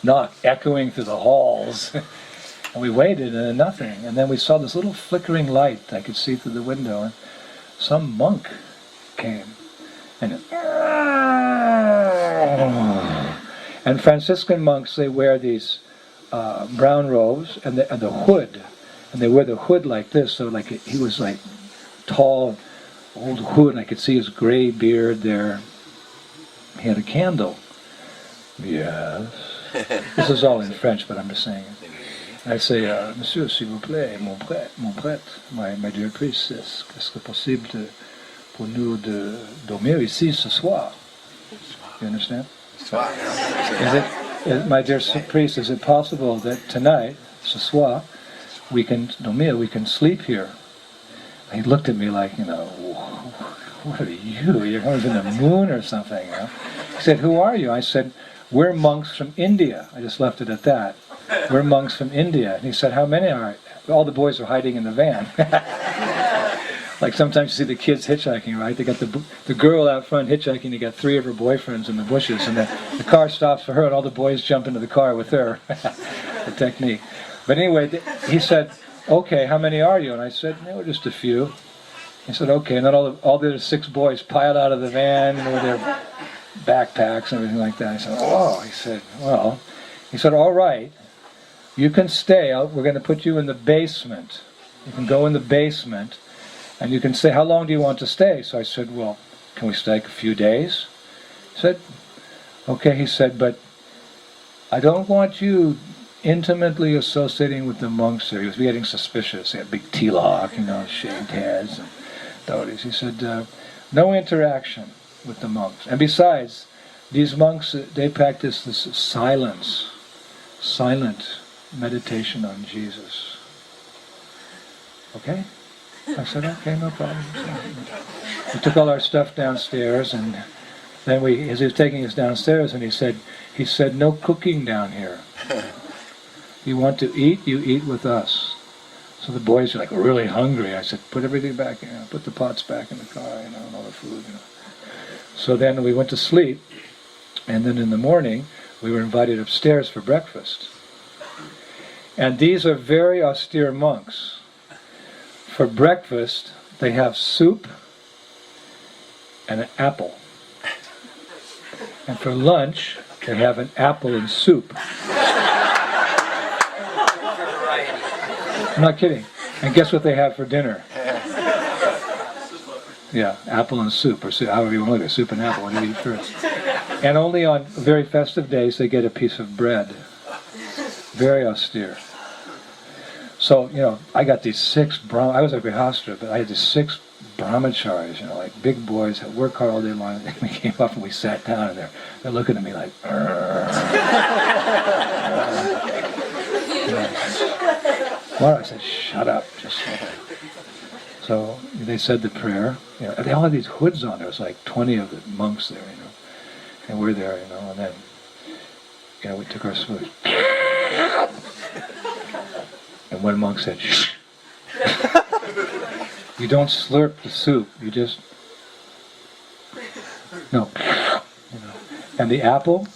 knock echoing through the halls. And we waited, and nothing. And then we saw this little flickering light I could see through the window, and some monk came. And Franciscan monks, they wear these brown robes and the hood, and they wear the hood like this. So he was like tall, old hood, and I could see his gray beard there. He had a candle. Yes. This is all in French, but I'm just saying it. I say, Monsieur, s'il vous plaît, mon prêtre, my dear priest, est-ce que possible pour nous de dormir ici ce soir? You understand? My dear priest, is it possible that tonight, ce soir, we can dormir, we can sleep here? He looked at me like, what are you? You're going to the moon or something, He said, who are you? I said, we're monks from India. I just left it at that. We're monks from India. And he said, how many are? All the boys are hiding in the van. Like sometimes you see the kids hitchhiking, right? They got the girl out front hitchhiking. They got 3 of her boyfriends in the bushes, and the car stops for her, and all the boys jump into the car with her. The technique. But anyway, he said, okay, how many are you? And I said, no, just a few. He said, okay. And then all the 6 boys piled out of the van with their backpacks and everything like that. I said, oh. He said, all right. You can stay out. We're going to put you in the basement. You can go in the basement, And you can say, how long do you want to stay? So I said, well, can we stay a few days? He said, okay. He said, but I don't want you intimately associating with the monks there. He was getting suspicious. He had big tilak, shaved heads and dhotis. He said, no interaction with the monks. And besides, these monks, they practice this silent meditation on Jesus. Okay? I said, okay, no problem. We took all our stuff downstairs, and then as he was taking us downstairs, and he said, no cooking down here. You want to eat, you eat with us. So the boys were really hungry. I said, put everything back in, put the pots back in the car, and all the food. So then we went to sleep, and then in the morning, we were invited upstairs for breakfast. And these are very austere monks. For breakfast, they have soup and an apple. And for lunch, they have an apple and soup. I'm not kidding. And guess what they have for dinner? Yeah, apple and soup, or however you want to look at it, soup and apple, what do you eat first? And only on very festive days they get a piece of bread. Very austere. So, I got these 6 I was a grihastra, but I had these 6 brahmacharis, big boys that work hard all day long. And we came up and we sat down, and they're looking at me like, Well, I said, shut up, just shut up. So they said the prayer. They all had these hoods on. There was 20 of the monks there, and we're there, and then, we took our food. And one monk said, shh. You don't slurp the soup, you just, no. And the apple,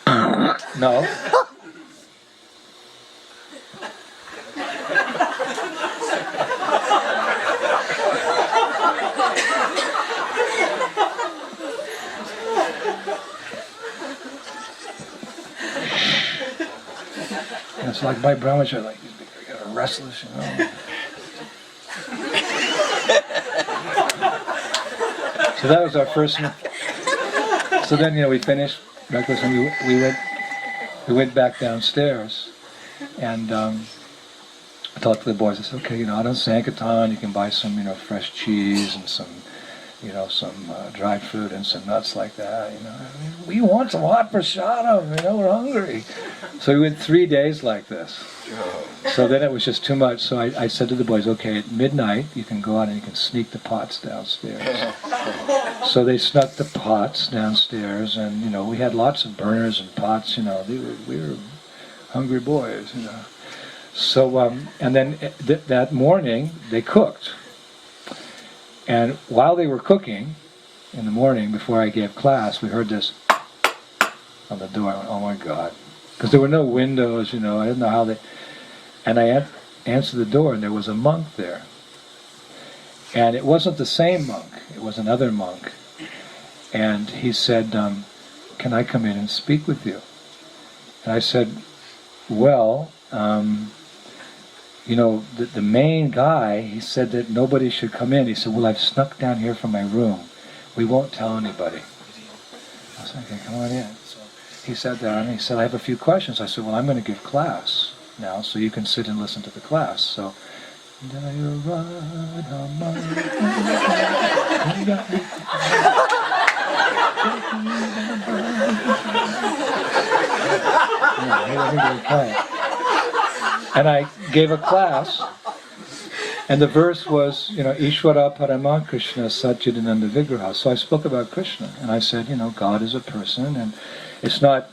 no. And it's like my brahmachari, they're restless, So that was our first. So then, we finished breakfast, and we went back downstairs, and I talked to the boys. I said, okay, out on Sankirtan, you can buy some, fresh cheese and some, some dried fruit and some nuts like that. We want some hot prasadam. We're hungry. So we went 3 days like this. So then it was just too much. So I said to the boys, okay, at midnight you can go out and you can sneak the pots downstairs. So they snuck the pots downstairs, and we had lots of burners and pots. We were hungry boys. So and then that morning they cooked. And while they were cooking, in the morning, before I gave class, we heard this on the door. I went, oh my God. Because there were no windows, I didn't know how they... And I answered the door, and there was a monk there. And it wasn't the same monk. It was another monk. And he said, can I come in and speak with you? And I said, well... the main guy, he said that nobody should come in. He said, well, I've snuck down here from my room. We won't tell anybody. I said, okay, come on in. So he sat down and he said, I have a few questions. I said, well, I'm going to give class now, so you can sit and listen to the class. So, and I gave a class, and the verse was, Ishvara Parama Krishna Satchidananda Vigraha. So I spoke about Krishna, and I said, God is a person, and it's not,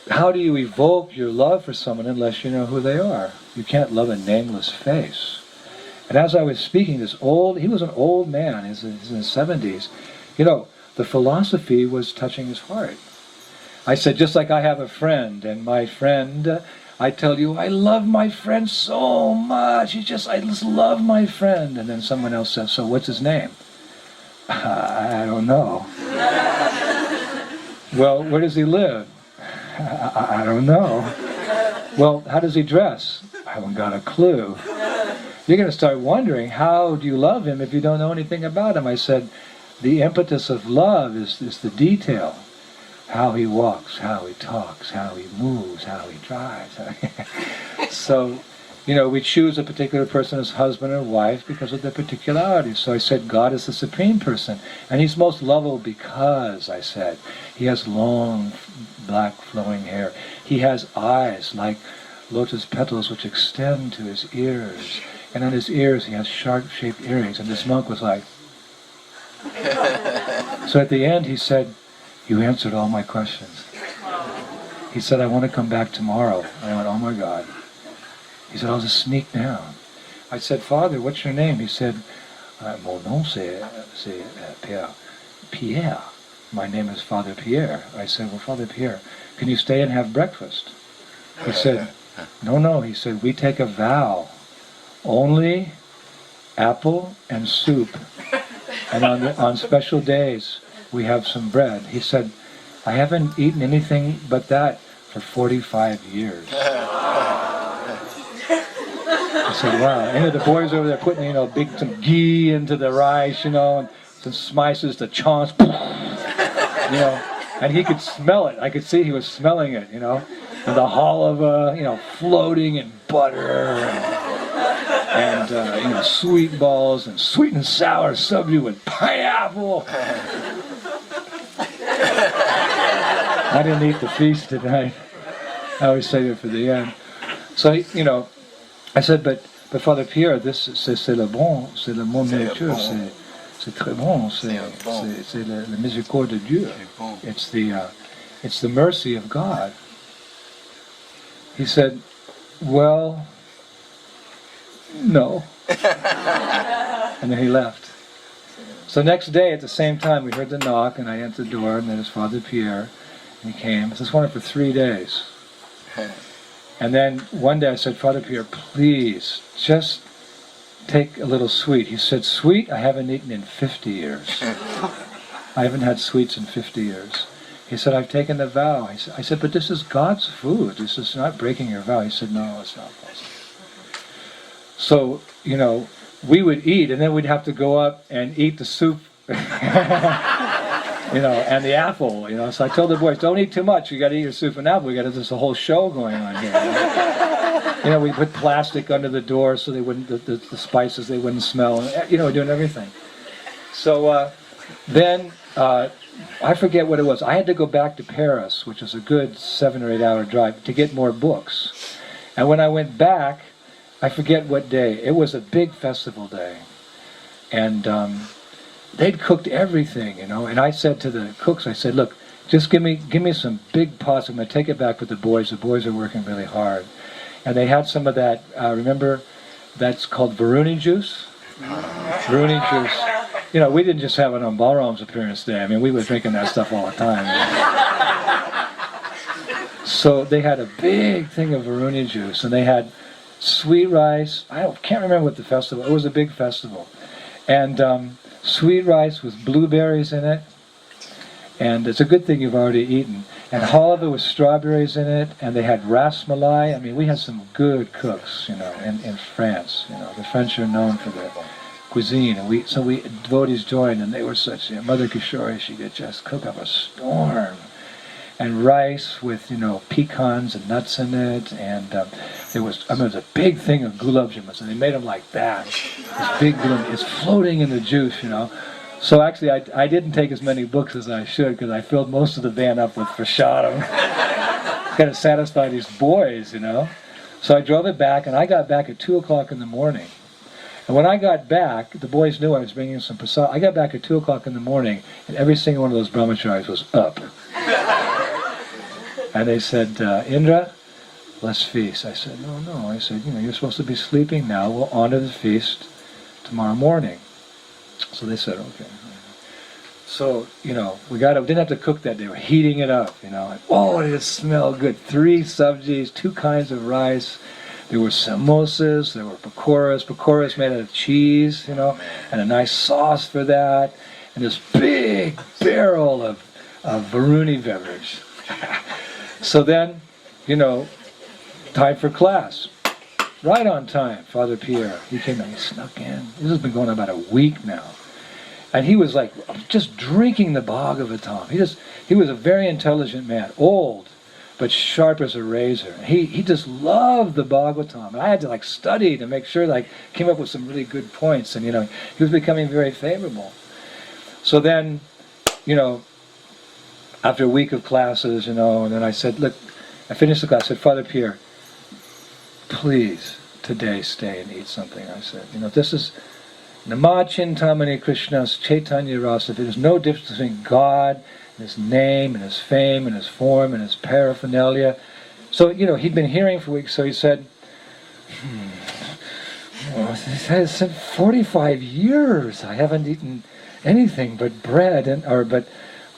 how do you evoke your love for someone unless you know who they are? You can't love a nameless face. And as I was speaking, he was an old man, he's in his 70s, the philosophy was touching his heart. I said, just like I have a friend, and my friend... I tell you, I love my friend so much. I just love my friend. And then someone else says, so what's his name? I don't know. Well, where does he live? I don't know. Well, how does he dress? I haven't got a clue. you're going to start wondering, how do you love him if you don't know anything about him? I said, the impetus of love is the detail. How he walks, how he talks, how he moves, how he drives. So, we choose a particular person as husband or wife because of their particularities. So I said, God is the supreme person. And he's most lovable because, I said, he has long, black, flowing hair. He has eyes like lotus petals which extend to his ears. And on his ears he has sharp-shaped earrings. And this monk was like... So at the end he said, you answered all my questions. He said, I want to come back tomorrow. And I went, oh my God. He said, I'll just sneak down. I said, Father, what's your name? He said, mon nom c'est Pier. Pier. My name is Father Pier. I said, well, Father Pier, can you stay and have breakfast? He said, no. He said, we take a vow. Only apple and soup. And on special days, we have some bread. He said, I haven't eaten anything but that for 45 years. I said, wow. And the boys over there putting, some ghee into the rice, and some spices, the chance, and he could smell it. I could see he was smelling it, and the halava, floating in butter, and sweet balls, and sweet and sour sabji with pineapple. I didn't eat the feast tonight. I always save it for the end. So, I said, but Father Pierre, this c'est le bon nourriture, c'est très bon, c'est le miséricorde de Dieu. It's the mercy of God. He said, well, no. And then he left. So next day at the same time we heard the knock and I entered the door and there was Father Pierre and he came. This went on for 3 days. And then one day I said, Father Pier, please, just take a little sweet. He said, sweet? I haven't eaten in 50 years. I haven't had sweets in 50 years. He said, I've taken the vow. I said, but this is God's food. This is not breaking your vow. He said, no, it's not possible. So, we would eat, and then we'd have to go up and eat the soup, and the apple, So I told the boys, don't eat too much. You got to eat your soup and apple. There's a whole show going on here. We put plastic under the door so they wouldn't, the spices, they wouldn't smell. We're doing everything. So then, I forget what it was. I had to go back to Paris, which is a good 7 or 8 hour drive, to get more books. And when I went back, I forget what day. It was a big festival day. And they'd cooked everything, And I said to the cooks, I said, look, just give me some big pots. I'm going to take it back with the boys. The boys are working really hard. And they had some of that, remember, that's called Varuni juice? Varuni juice. We didn't just have it on Balram's appearance day. I mean, we were drinking that stuff all the time. So they had a big thing of Varuni juice, and they had sweet rice. I can't remember what the festival. It was a big festival, and sweet rice with blueberries in it. And it's a good thing you've already eaten. And halava with strawberries in it, and they had ras malai. I mean, we had some good cooks, in France. The French are known for their cuisine, and we devotees joined, and they were such. Mother Kishore, she could just cook up a storm. And rice with, pecans and nuts in it, and there was a big thing of gulab jamuns, and they made them like that. This big gulab, it's floating in the juice, So actually, I didn't take as many books as I should, because I filled most of the van up with prasadam. Got to satisfy these boys, So I drove it back, and I got back at 2 o'clock in the morning. And when I got back, the boys knew I was bringing some prasad. I got back at 2 o'clock in the morning, and every single one of those brahmacharis was up. And they said, Indra, let's feast. I said, no. I said, you're supposed to be sleeping now. We'll honor the feast tomorrow morning. So they said, okay. So, we didn't have to cook that day. We were heating it up, And, did it smell good. 3 sabjis, 2 kinds of rice. There were samosas, there were pakoras made out of cheese, and a nice sauce for that. And this big barrel of Varuni beverage. So then, time for class. right on time, Father Pier. He came in, he snuck in. This has been going on about a week now. And he was like, just drinking the Bhagavatam. He was a very intelligent man, old, but sharp as a razor. He just loved the Bhagavatam. And I had to like study to make sure that I came up with some really good points. And, he was becoming very favorable. So then, after a week of classes, and then I said, look, I finished the class. I said, Father Pier, please, today stay and eat something. I said, this is Namachintamani Krishna's Chaitanya Rasa. There's no difference between God and His name and His fame and His form and His paraphernalia. So, he'd been hearing for weeks, so he said, well, it has 45 years I haven't eaten anything but bread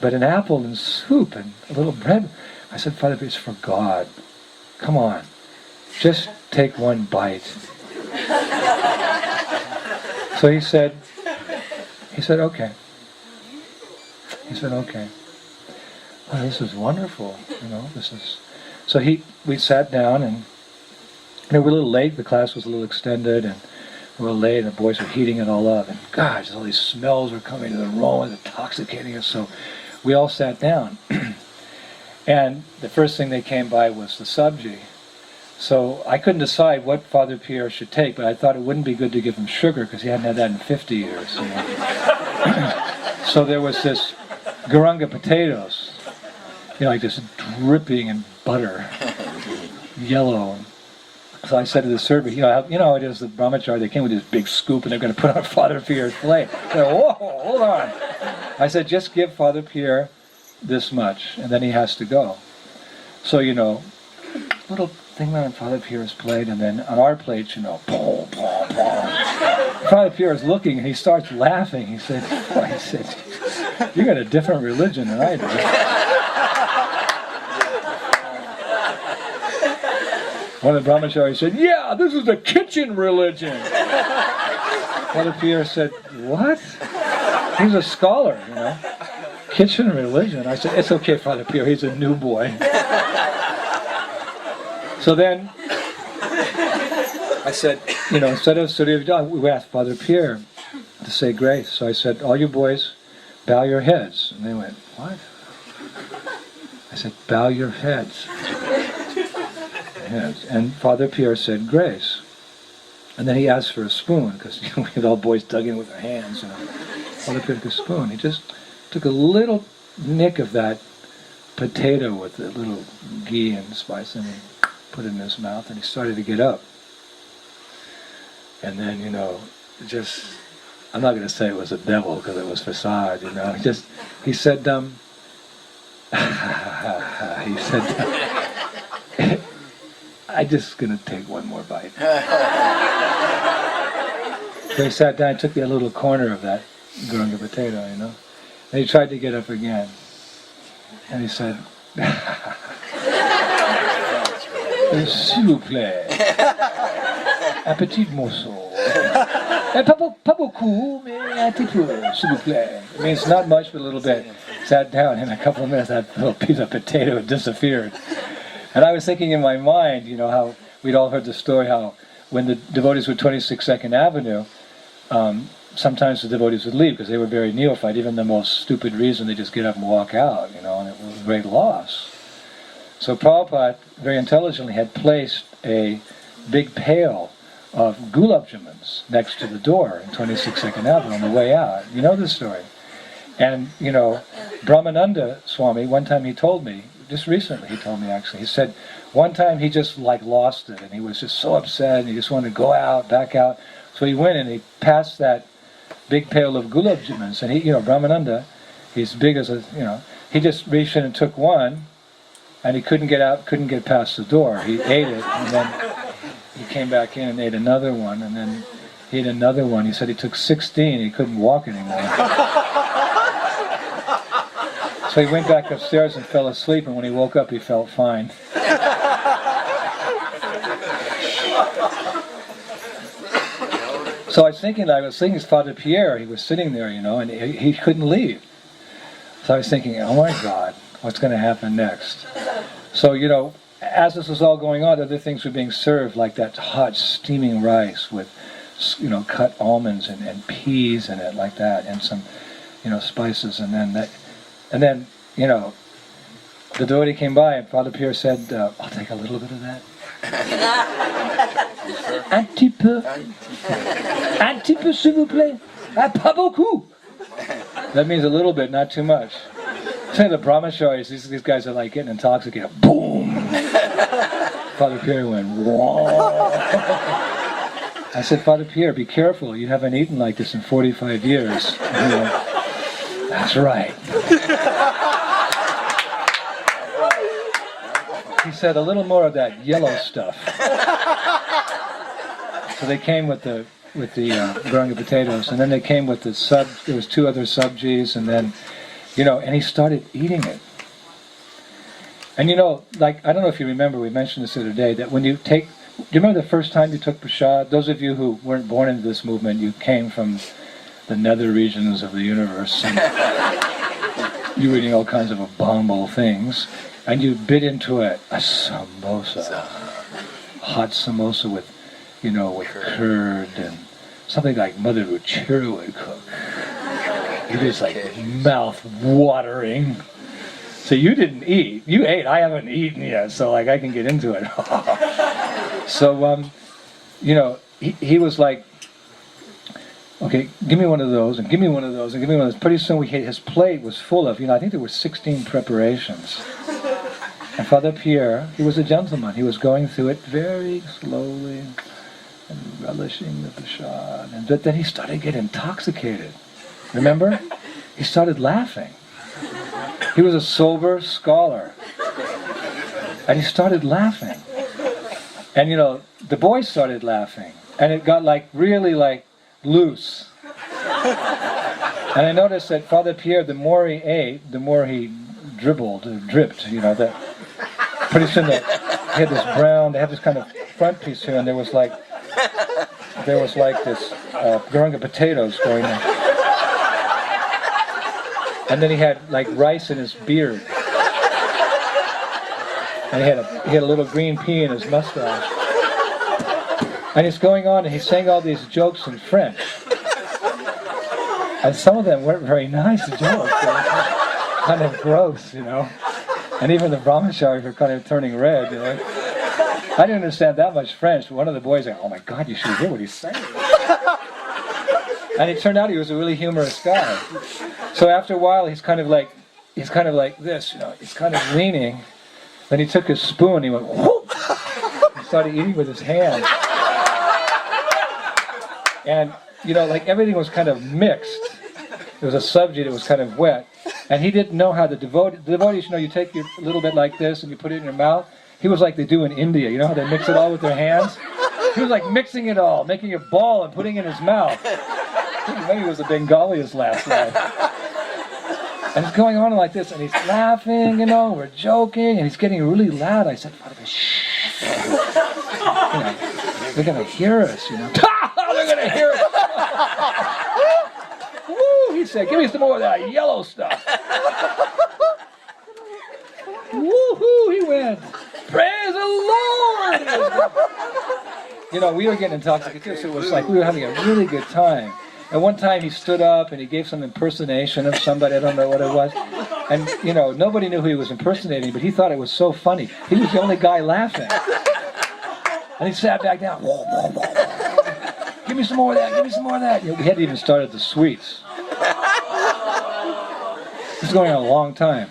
but an apple and soup and a little bread. I said, Father, it's for God. Come on, just take one bite. So he said, okay. He said, okay. Well, this is wonderful, So we sat down and we were a little late. The class was a little extended and we were late and the boys were heating it all up. And gosh, all these smells were coming to the room and intoxicating us. So we all sat down. And the first thing they came by was the sabji. So I couldn't decide what Father Pier should take, but I thought it wouldn't be good to give him sugar because he hadn't had that in 50 years. So there was this garanga potatoes, like this dripping in butter, yellow. So I said to the server, how it is, the brahmachari, they came with this big scoop and they're going to put on Father Pier's plate. I said, whoa, hold on. I said, just give Father Pier this much, and then he has to go. So, little thing on Father Pier's plate, and then on our plates, boom, boom, boom. Father Pier is looking, and he starts laughing. He said, you got a different religion than I do. One of the brahmacharis said, yeah, this is the kitchen religion. Father Pier said, what? He's a scholar, Kitchen religion. I said, it's okay, Father Pier, he's a new boy. So then, I said, instead of Surya, we asked Father Pier to say grace. So I said, all you boys, bow your heads. And they went, what? I said, bow your heads. And Father Pier said grace. And then he asked for a spoon, because we all boys dug in with their hands. Father Pier took a spoon. He just took a little nick of that potato with a little ghee and spice and he put it in his mouth and he started to get up. And then, I'm not going to say it was a devil because it was facade, he said, he said, I'm just going to take one more bite. So he sat down and took a little corner of that growing a potato, And he tried to get up again. And he said, s'il vous plaît, un petit morceau. Pas beaucoup, mais un petit peu, s'il vous plaît. It means not much, but a little bit. Sat down, and in a couple of minutes that little piece of potato had disappeared. And I was thinking in my mind, how we'd all heard the story how when the devotees were 26 Second Avenue, sometimes the devotees would leave because they were very neophyte. Even the most stupid reason, they just get up and walk out, and it was a great loss. So Prabhupada, very intelligently, had placed a big pail of gulab jamuns next to the door in 26 Second Avenue on the way out. You know this story. And, Brahmananda Swami, one time he told me, just recently he told me actually, he said one time he just lost it and he was just so upset and he just wanted to go out, back out. So he went and he passed that big pail of gulab jamuns and he, Brahmananda, he's big as a, he just reached in and took one and he couldn't get out, couldn't get past the door. He ate it and then he came back in and ate another one and then he ate another one. He said he took 16, he couldn't walk anymore. So he went back upstairs and fell asleep, and when he woke up, he felt fine. So I was thinking it's Father Pier. He was sitting there, and he couldn't leave. So I was thinking, oh my God, what's going to happen next? So, as this was all going on, other things were being served, like that hot steaming rice with, cut almonds and peas in it, like that, and some, spices, and then the devotee came by, and Father Pier said, "I'll take a little bit of that." Un petit peu, s'il vous plaît. Pas beaucoup. That means a little bit, not too much. The brahmacharis, these guys are like getting intoxicated. Boom! Father Pier went, whoa! I said, Father Pier, be careful. You haven't eaten like this in 45 years. That's right. He said, a little more of that yellow stuff. So they came with the growing of potatoes, and then they came with there was 2 other subjis, and then, and he started eating it. And I don't know if you remember, we mentioned this the other day, that when you take, do you remember the first time you took prasad? Those of you who weren't born into this movement, you came from the nether regions of the universe, and you were eating all kinds of abominable things, and you bit into a samosa, hot samosa with curd and something like Mother Ruchira would cook. It was like mouth-watering. So you didn't eat. You ate. I haven't eaten yet, so I can get into it. So, he was like, okay, give me one of those, and give me one of those, and give me one of those. Pretty soon his plate was full of, I think there were 16 preparations. And Father Pier, he was a gentleman. He was going through it very slowly and relishing the prasad. And then he started getting intoxicated. Remember? He started laughing. He was a sober scholar. And he started laughing. And the boys started laughing. And it got really loose. And I noticed that Father Pier, the more he ate, the more he dripped, that pretty soon they had this brown, they had this kind of front piece here, and there was like this growing of potatoes going in. And then he had like rice in his beard. And he had a little green pea in his mustache. And he's going on and he's saying all these jokes in French. And some of them weren't very nice jokes. They were kind of gross, And even the brahmacharis were kind of turning red, I didn't understand that much French, but one of the boys said, "Oh my God, you should hear what he's saying." And it turned out he was a really humorous guy. So after a while, he's kind of like this, he's kind of leaning. Then he took his spoon, he went, whoop! He started eating with his hand. And, everything was kind of mixed. There was a subject that was kind of wet. And he didn't know how the devotees, you take a little bit like this and you put it in your mouth. He was like they do in India, how they mix it all with their hands? He was like mixing it all, making a ball and putting it in his mouth. Maybe it was the Bengalis last night. And it's going on like this, and he's laughing, we're joking, and he's getting really loud. I said, Father, shh. They're going to hear us, They're going to hear us. Woo, he said, give me some more of that yellow stuff. Woohoo, he went. Praise the Lord. We were getting intoxicated too, so it was like we were having a really good time. And one time he stood up and he gave some impersonation of somebody, I don't know what it was. And, nobody knew who he was impersonating, but he thought it was so funny. He was the only guy laughing. And he sat back down. Give me some more of that, give me some more of that. We hadn't even started the sweets. This is going on a long time.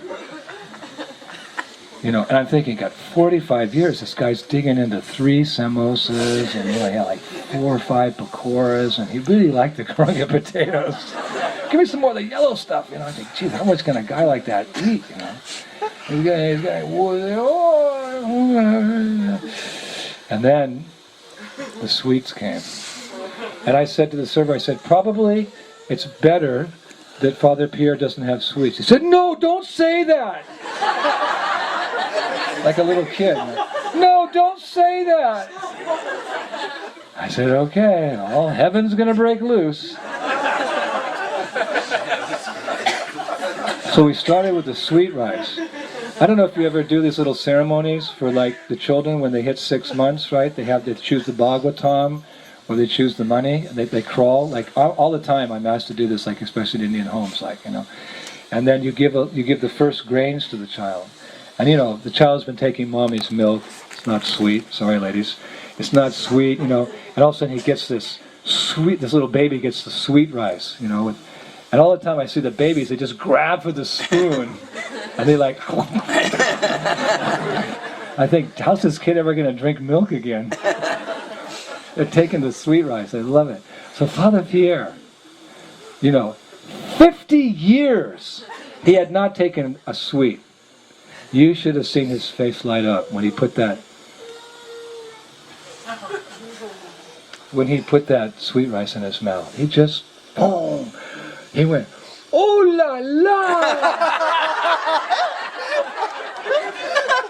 And I'm thinking, got 45 years, this guy's digging into 3 samosas, and he had like 4 or 5 pakoras, and he really liked the growing of potatoes. Give me some more of the yellow stuff, I think, geez, how much can a guy like that eat, He's going, and then the sweets came. And I said to the server, I said, probably it's better that Father Pier doesn't have sweets. He said, no, don't say that. Like a little kid. No, don't say that. I said, okay, all heaven's going to break loose. So we started with the sweet rice. I don't know if you ever do these little ceremonies for like the children when they hit 6 months, right? They choose the Bhagavatam, or they choose the money, and they crawl. Like all the time I'm asked to do this, like especially in Indian homes, like, you know. And then you give the first grains to the child. And you know, the child's been taking mommy's milk. It's not sweet. Sorry, ladies. It's not sweet, you know. And all of a sudden he gets this little baby gets the sweet rice, you know. And all the time I see the babies, they just grab for the spoon. And they like... I think, how's this kid ever going to drink milk again? They're taking the sweet rice. I love it. So Father Pier, you know, 50 years he had not taken a sweet. You should have seen his face light up when he put that sweet rice in his mouth. He just, boom, he went, oh la la,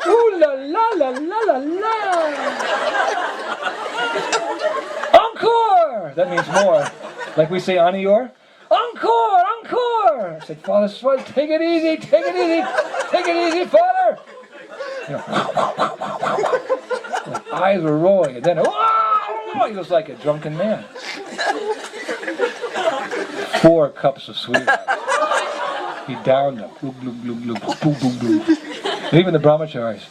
oh la la la la la la, encore. That means more. Like we say aniyor, encore, encore. I said, Father, take it easy, take it easy, take it easy, Father. You know, the eyes were rolling, and then, he was like a drunken man. 4 cups of sweet rice. He downed them. Glug, glug, glug, glug, glug, glug, glug. And even the brahmacharis.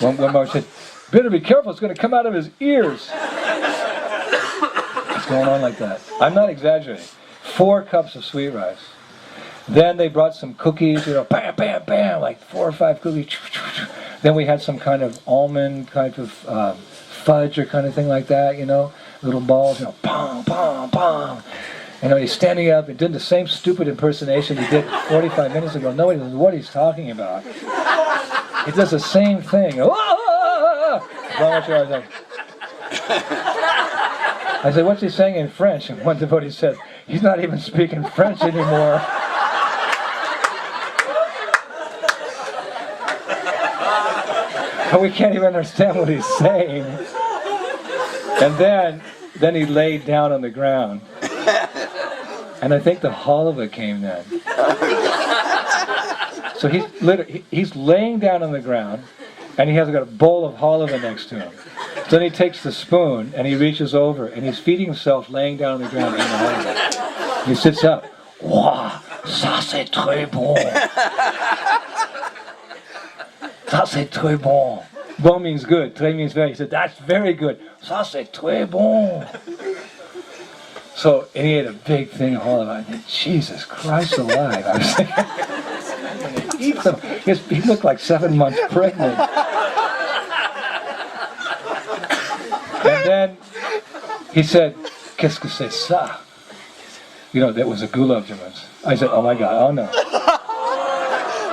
One brahmachari said, better be careful, it's going to come out of his ears. It's going on like that. I'm not exaggerating. 4 cups of sweet rice. Then they brought some cookies, you know, bam, bam, bam, like 4 or 5 cookies. Then we had some kind of almond type of fudge or kind of thing like that, you know, little balls, you know, pong, pong, pong. You know, he's standing up and did the same stupid impersonation he did 45 minutes ago. Nobody knows what he's talking about. He does the same thing. I said, what's he saying in French? And one devotee said, he's not even speaking French anymore. We can't even understand what he's saying. And then he laid down on the ground. And I think the halva came then. So he's laying down on the ground, and he has got a bowl of halva next to him. So then he takes the spoon and he reaches over and he's feeding himself laying down on the ground eating the halva. He sits up. Wow, ça c'est très bon. Ça c'est très bon. Bon means good, très means very. He said, that's very good. Ça c'est très bon. So, and he ate a big thing of halva. I said, Jesus Christ alive. I was thinking, I'm going to eat them. He looked like 7 months pregnant. And then he said, qu'est-ce que c'est ça? You know, that was a gulab jamun. I said, oh my God, oh no.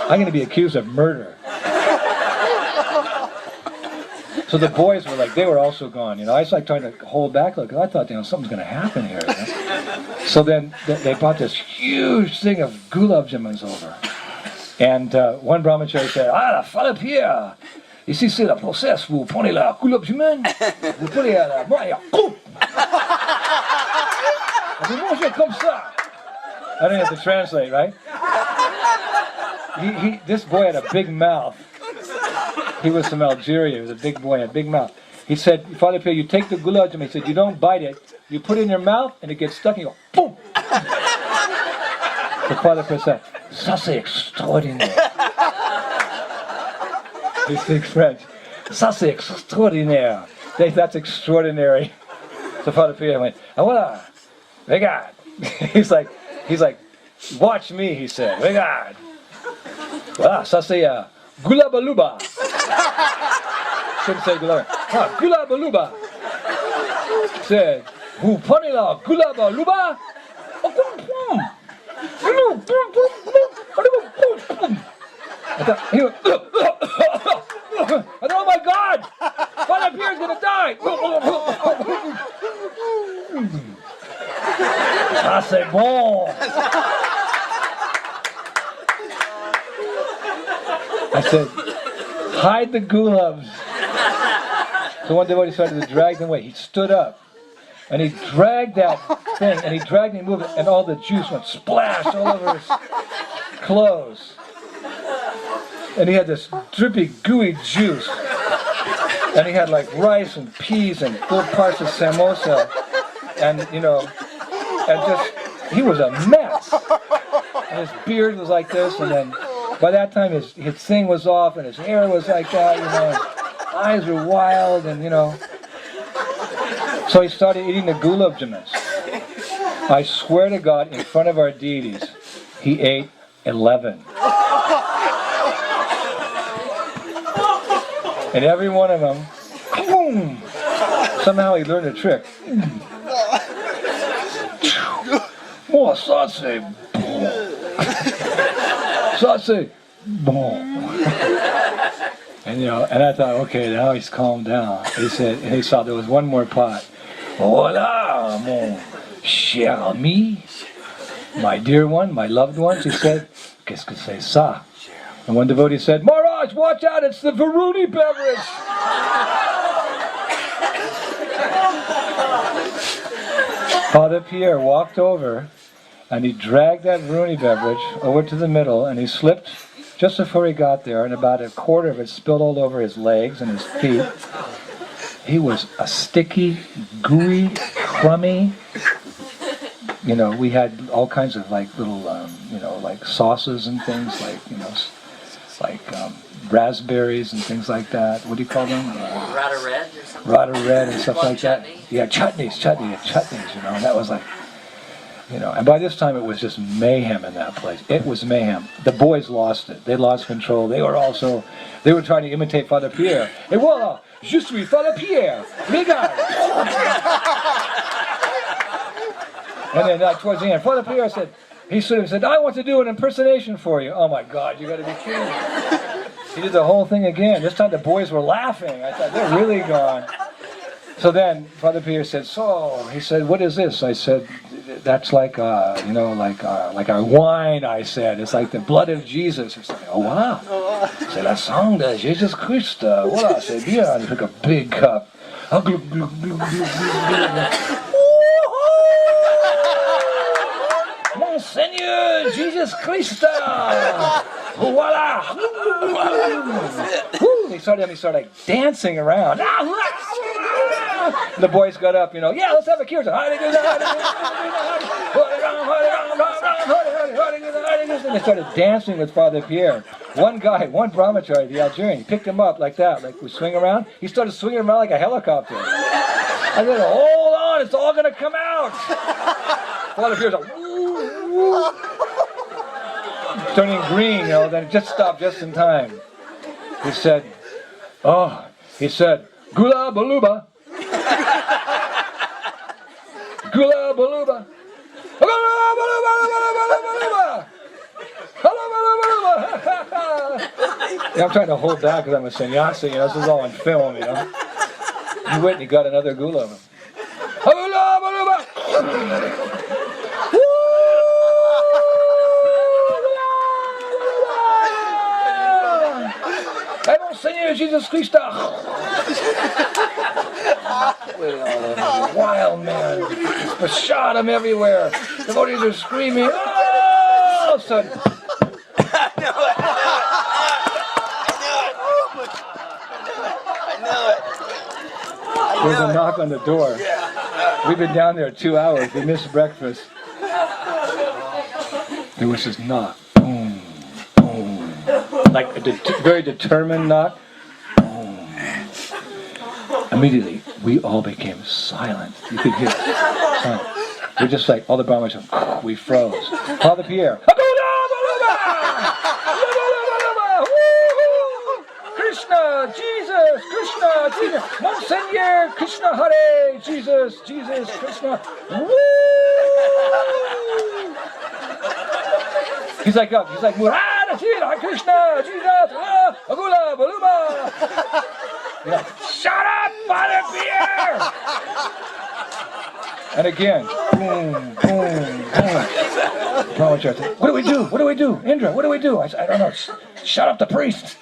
I'm going to be accused of murder. So the boys were like, they were also gone. You know, I was like trying to hold back, like, I thought, you know, something's going to happen here. You know? So then they brought this huge thing of gulab jamuns over. And one brahmachari said, Father Pier, ici c'est le process, vous prenez la gulab jamun, vous prenez la maille, coupe. Vous mangez comme ça. I didn't have to translate, right? This boy had a big mouth. He was from Algeria. He was a big boy, had a big mouth. He said, Father Pier, you take the gulab jamun. He said, you don't bite it. You put it in your mouth, and it gets stuck, and you go, boom! The Father Pier said, ça c'est extraordinaire. He speaks French. Ça c'est extraordinaire. That's extraordinary. So Father Pier went, voilà, regarde. He's like, watch me, he said, regarde. Voilà, ça c'est gulabaluba. Shouldn't say gulaba. Gulabaluba. Said, vous prenez la gulabaluba? I thought, oh my God! Father Pierre's gonna die! Ça c'est bon! I said, hide the gulabs. So one devotee started to drag them away. He stood up and he dragged that thing and he dragged and moved it, and all the juice went splash all over his clothes. And he had this drippy, gooey juice. And he had like rice and peas and little parts of samosa. And, and just, he was a mess. And his beard was like this, and then by that time his thing was off, and his hair was like that, his eyes were wild, and So he started eating the gulab jamuns. I swear to God, in front of our deities, he ate 11. And every one of them, boom! Somehow he learned a trick. More sauce, boom. Sauce, boom. And I thought, okay, now he's calmed down. He saw there was one more pot. Hola, mon cher ami, my dear one, my loved ones. He said, qu'est-ce que c'est ça? And one devotee said, Maharaj, watch out, it's the Varuni beverage. Father Pier walked over and he dragged that Varuni beverage over to the middle, and he slipped just before he got there, and about a quarter of it spilled all over his legs and his feet. He was a sticky, gooey, crummy. We had all kinds of like little, like sauces and things, like raspberries and things like that. What do you call them? Rada red or something? Rada red and stuff like chutney. that. Yeah, chutneys. And that was like, and by this time it was just mayhem in that place. It was mayhem. The boys lost it. They lost control. They were trying to imitate Father Pier. Et voilà, je suis Father Pier. Regarde. And then towards the end, Father Pier said, I want to do an impersonation for you. Oh my God, you got to be kidding me. He did the whole thing again. This time the boys were laughing. I thought, they're really gone. So then Father Pier said, he said, what is this? I said, that's like, like our wine, I said. It's like the blood of Jesus. He said, oh wow. C'est la sang de Jesus Christ. Voilà, c'est bien. He took a big cup. Monseigneur Jesus Christ. Voila. He started like dancing around. The boys got up, yeah, let's have a kirtan. And they started dancing with Father Pier. One guy, one brahmachari, the Algerian, he picked him up like that, like we swing around. He started swinging around like a helicopter. I said, hold on, it's all going to come out. Father Pier's like, woo. Turning green, then it just stopped just in time. He said, Gula Baluba. Gula Baluba. I'm trying to hold back because I'm a sannyasi, this is all on film, You wait and you got another gula. Gula Baluba. Seigneur Jesus Christ. Wild man. Shot him everywhere. The devotees are screaming. Oh! All of a sudden. I knew it. There's a knock on the door. We've been down there 2 hours. We missed breakfast. There was this knock. Boom. Boom. Like a very determined knock. Boom. Immediately, we all became silent. You could hear it. Silent. We're just like, all the Brahmins, we froze. Father Pier. Krishna, Jesus, Krishna, Jesus. Monseigneur, Krishna, Hare, Jesus, Jesus, Krishna. Woo! He's like, Murada, Shira, Krishna, Jesus, Agula, Baluma. Shut up, Father Pier! And again, boom, boom, boom. What do we do? What do we do? Indra, what do we do? I don't know. Shut up the priest.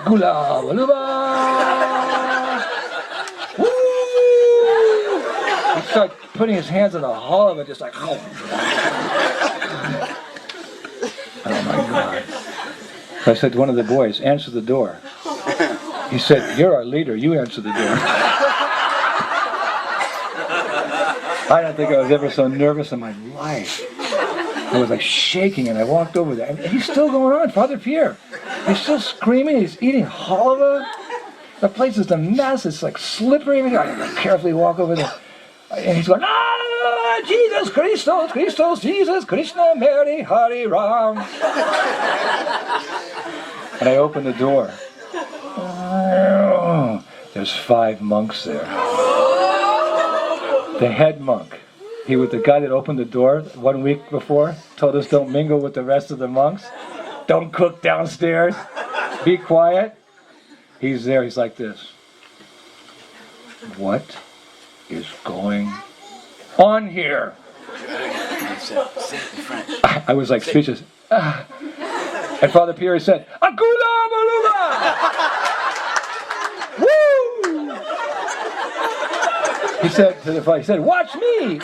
Gula, Baluba. He started putting his hands on the hull of it, just like, oh my God. So I said to one of the boys, answer the door. He said, you're our leader, you answer the door. I don't think I was ever so nervous in my life. I was like shaking, and I walked over there, and he's still going on, Father Pier. He's still screaming, he's eating halva. The place is a mess, it's like slippery. I carefully walk over there, and he's going, ah, Jesus Christos, Christos, Jesus, Krishna, Mary, Hari Ram. And I open the door. There's 5 monks there. The head monk. He was the guy that opened the door 1 week before, told us don't mingle with the rest of the monks, don't cook downstairs, be quiet. He's there, he's like this. What is going on here? I was like speechless. And Father Pier said, Akula Maluba! Woo! He said to the father, he said, watch me!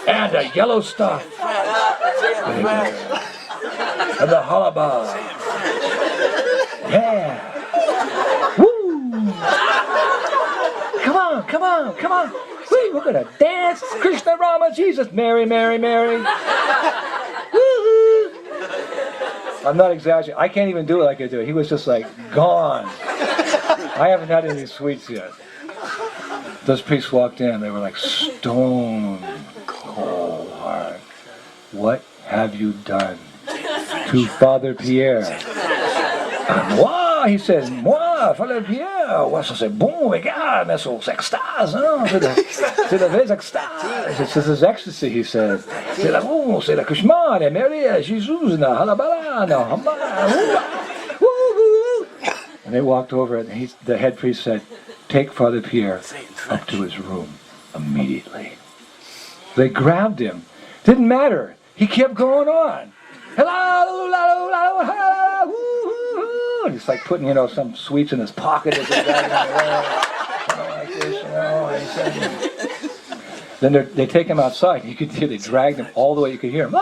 And the yellow stuff. And the halaba. Yeah. Woo! Come on, come on, come on. Woo, we're gonna dance. Krishna, Rama, Jesus, Mary, Mary, Mary. Woo-hoo. I'm not exaggerating. I can't even do it like I do it. He was just like gone. I haven't had any sweets yet. Those priests walked in. They were like stone cold hard. What have you done to Father Pier? Moi, he says, moi, Father Pier, ouais, ça c'est bon, regarde, mais c'est extase, hein? C'est la vraie extase. It's his ecstasy, he says. C'est l'amour, c'est l'accouchement, la Marie, Jesus, na halabala, na hamba, and they walked over, and the head priest said, take Father Pier up to his room immediately. They grabbed him. Didn't matter. He kept going on. Hello, hello, hello, hello, woo-hoo-hoo. And he's like putting, some sweets in his pocket as they're dragging him away. Like this, and he said, then they take him outside. You could hear they dragged him all the way. You could hear him.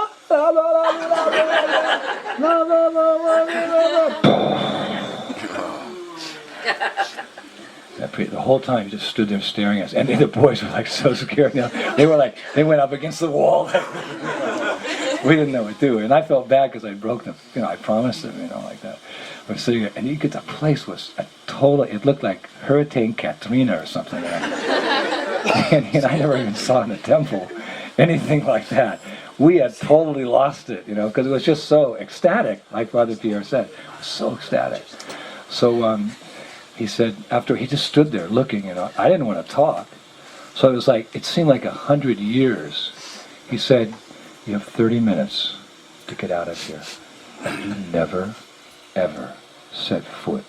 The whole time he just stood there staring at us. And the boys were like so scared now. They went up against the wall. We didn't know what to do. And I felt bad because I broke them. I promised them, like that. We're sitting there, and the place was it looked like Hurricane Katrina or something. And I never even saw in the temple anything like that. We had totally lost it, because it was just so ecstatic, like Father Pier said. It was so ecstatic. So he said, after he just stood there looking, I didn't want to talk. So it seemed like 100 years. He said, you have 30 minutes to get out of here. And you never, ever set foot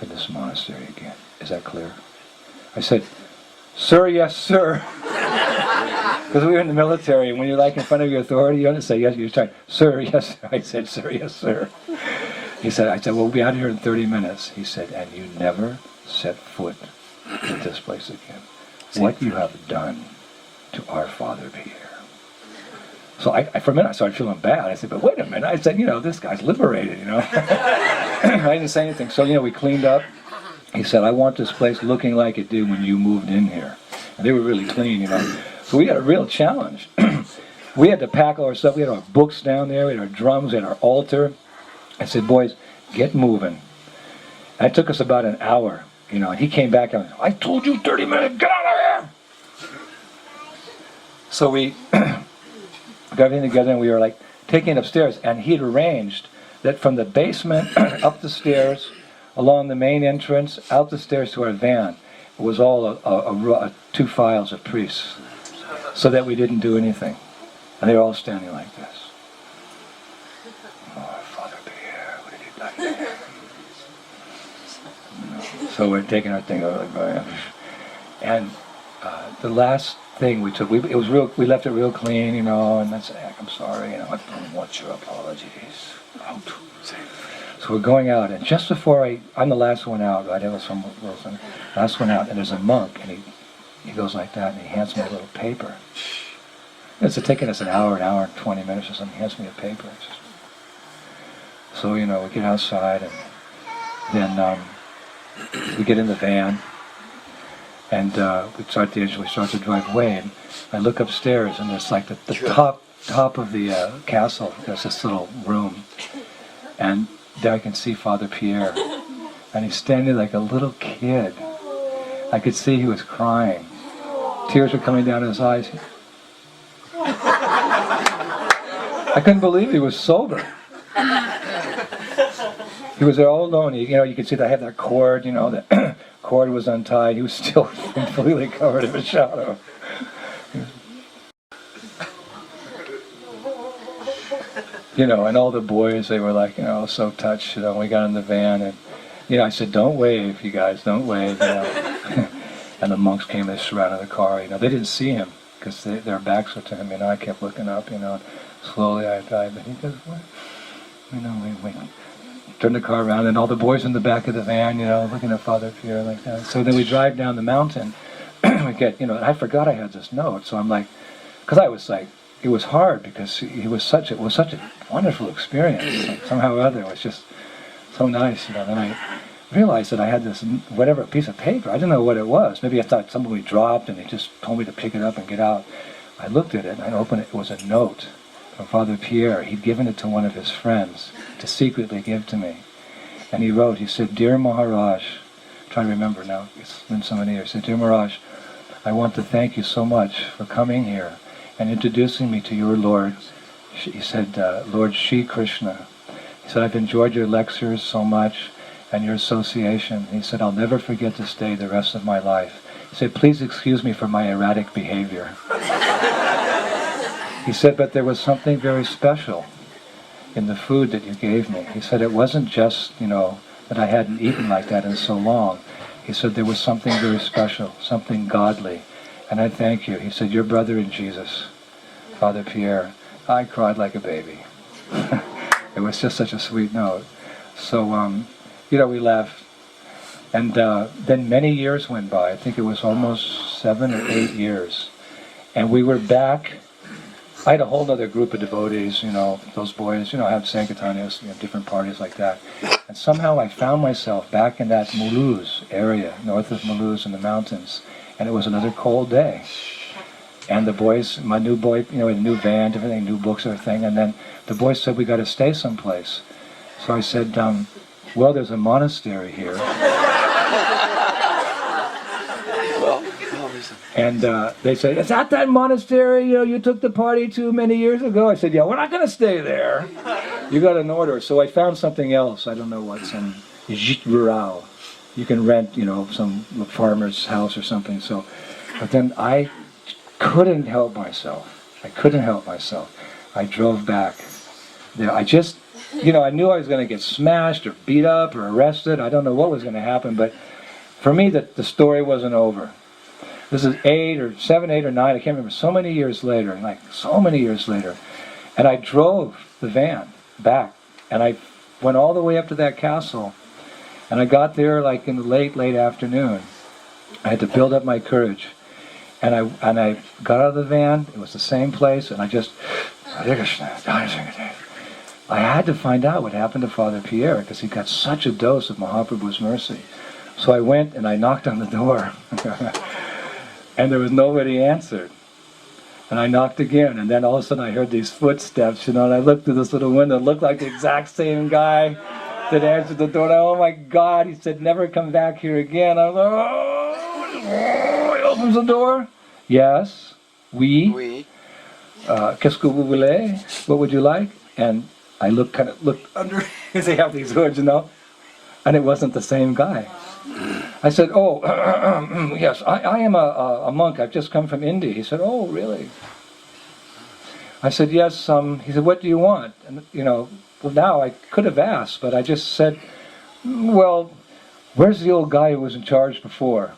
in this monastery again. Is that clear? I said, sir, yes, sir. Because we were in the military, and when you're in front of your authority, you don't say yes, you're trying, sir, yes, sir. I said, sir, yes, sir. I said, we'll be out of here in 30 minutes. He said, and you never set foot in this place again. What you have done to our Father Pier. So for a minute I started feeling bad. I said, but wait a minute. I said, this guy's liberated, I didn't say anything. So, we cleaned up. He said, I want this place looking like it did when you moved in here. And they were really clean, So we had a real challenge. We had to pack all our stuff. We had our books down there. We had our drums. We had our altar. I said, boys, get moving. And it took us about an hour, and he came back and I told you 30 minutes, get out of here. So we got everything together, and we were taking it upstairs, and he'd arranged that from the basement up the stairs, along the main entrance, out the stairs to our van, it was all two files of priests, so that we didn't do anything. And they were all standing like this. Oh, Father Pier, what have you done there? So we're taking our thing over, and the last thing we took, we left it real clean, and I said, I'm sorry, I don't want your apologies. So we're going out, and just before I'm the last one out, right? I was some Wilson, last one out, and there's a monk, and he goes like that, and he hands me a little paper. It's taking us an hour and 20 minutes or something. He hands me a paper. So, we get outside, and then we get in the van, and we start to drive away, and I look upstairs, and there's like the top of the castle. There's this little room, and there I can see Father Pier, and he's standing like a little kid. I could see he was crying. Tears were coming down his eyes. I couldn't believe he was sober. He was there all alone. You could see that I had that cord. The cord was untied. He was still completely covered in a shadow. And all the boys, they were like, so touched. We got in the van, and I said, "Don't wave, you guys, don't wave." And the monks came, they surrounded the car. They didn't see him because their backs were to him. I kept looking up. Slowly I died, but he goes, "What?" We turned the car around, and all the boys in the back of the van, looking at Father Pier like that. So then we drive down the mountain. We get, and I forgot I had this note. So I'm like, because I was like, it was hard because it was such a wonderful experience. Like, somehow or other, it was just so nice. Then I realized that I had this whatever piece of paper. I didn't know what it was. Maybe I thought somebody dropped, and they just told me to pick it up and get out. I looked at it, and I opened it. It was a note from Father Pier. He'd given it to one of his friends to secretly give to me. And he wrote, he said, "Dear Maharaj," I'm trying to remember now, it's been so many years. He said, "Dear Maharaj, I want to thank you so much for coming here and introducing me to your Lord." He said, "Lord Shri Krishna." He said, "I've enjoyed your lectures so much and your association." He said, "I'll never forget this day the rest of my life." He said, "Please excuse me for my erratic behavior." He said, "But there was something very special in the food that you gave me." He said, "It wasn't just, that I hadn't eaten like that in so long." He said, "There was something very special, something godly, and I thank you." He said, "Your brother in Jesus, Father Pier." I cried like a baby. It was just such a sweet note. So, we left. And then many years went by. I think it was almost 7 or 8 years. And we were back. I had a whole other group of devotees, those boys, have Sankirtanias, different parties like that. And somehow I found myself back in that Mulhouse area, north of Mulhouse in the mountains. And it was another cold day. And the boys, my new boy, a new van, different thing, new books, everything. And then the boys said, "We got to stay someplace." So I said, "Well, there's a monastery here." And they said, "Is that monastery you took the party to many years ago?" I said, "Yeah, we're not going to stay there. You got an order." So I found something else. I don't know what, some gîte rural. You can rent, some farmer's house or something. So, but then I couldn't help myself. I drove back there. I just, I knew I was going to get smashed or beat up or arrested. I don't know what was going to happen, but for me, the story wasn't over. This is 8 or 7, 8 or 9, I can't remember, so many years later. And I drove the van back, and I went all the way up to that castle, and I got there like in the late afternoon. I had to build up my courage. And I got out of the van, it was the same place, and I just, I had to find out what happened to Father Pier, because he got such a dose of Mahaprabhu's mercy. So I went and I knocked on the door. And there was nobody answered. And I knocked again, and then all of a sudden I heard these footsteps, and I looked through this little window, it looked like the exact same guy that answered the door. And oh my God, he said, "Never come back here again." I was like, oh, he opens the door. "Yes, oui. Qu'est-ce que vous voulez? What would you like?" And I looked under, because they have these hoods, and it wasn't the same guy. I said, "Oh, yes, I am a monk. I've just come from India." He said, "Oh, really?" I said, "Yes." He said, "What do you want?" And well, now I could have asked, but I just said, "Well, where's the old guy who was in charge before?"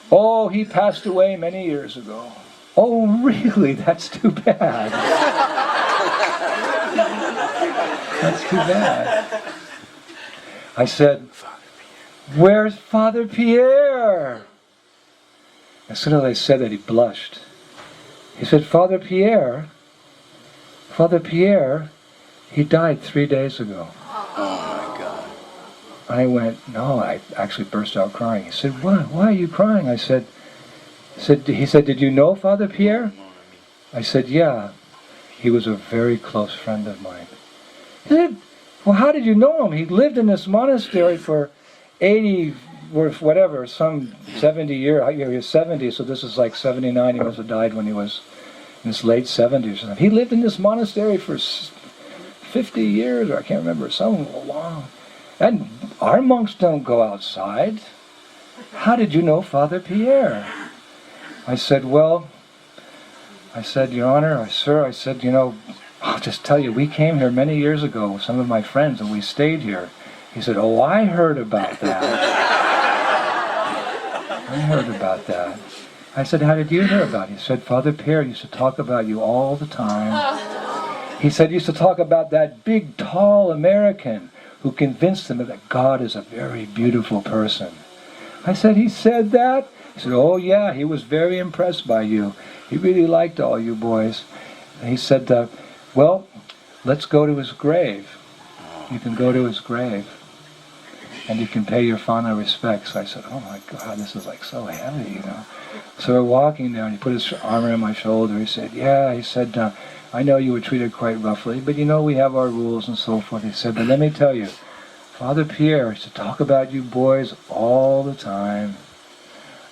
"Oh, he passed away many years ago." "Oh, really? That's too bad." That's too bad. I said, "Where's Father Pierre?" As soon as I said that, he blushed. He said, Father Pierre, he died 3 days ago." Oh my God. I went, no, I actually burst out crying. He said, "What? Why are you crying?" he said, "Did you know Father Pierre?" I said, "Yeah. He was a very close friend of mine." He said, "Well, how did you know him? He lived in this monastery for 80, or whatever, some 70 years. He was 70, so this is like 79. He must have died when he was in his late 70s. He lived in this monastery for 50 years, or I can't remember, some long. And our monks don't go outside. How did you know Father Pierre?" I said, "Well," I said, "Your Honor, sir," I said, "I'll just tell you, we came here many years ago with some of my friends and we stayed here." He said, "Oh, I heard about that." I heard about that. I said, "How did you hear about it?" He said, "Father Pierre used to talk about you all the time." He said he used to talk about that big, tall American who convinced him that God is a very beautiful person. I said, "He said that?" He said, "Oh yeah, he was very impressed by you. He really liked all you boys." And he said, "Well, let's go to his grave. You can go to his grave and you can pay your final respects." I said, "Oh my God, this is like so heavy, So we're walking there, and he put his arm around my shoulder. He said, "Yeah," he said, "I know you were treated quite roughly, but we have our rules and so forth." He said, "But let me tell you, Father Pierre used to talk about you boys all the time.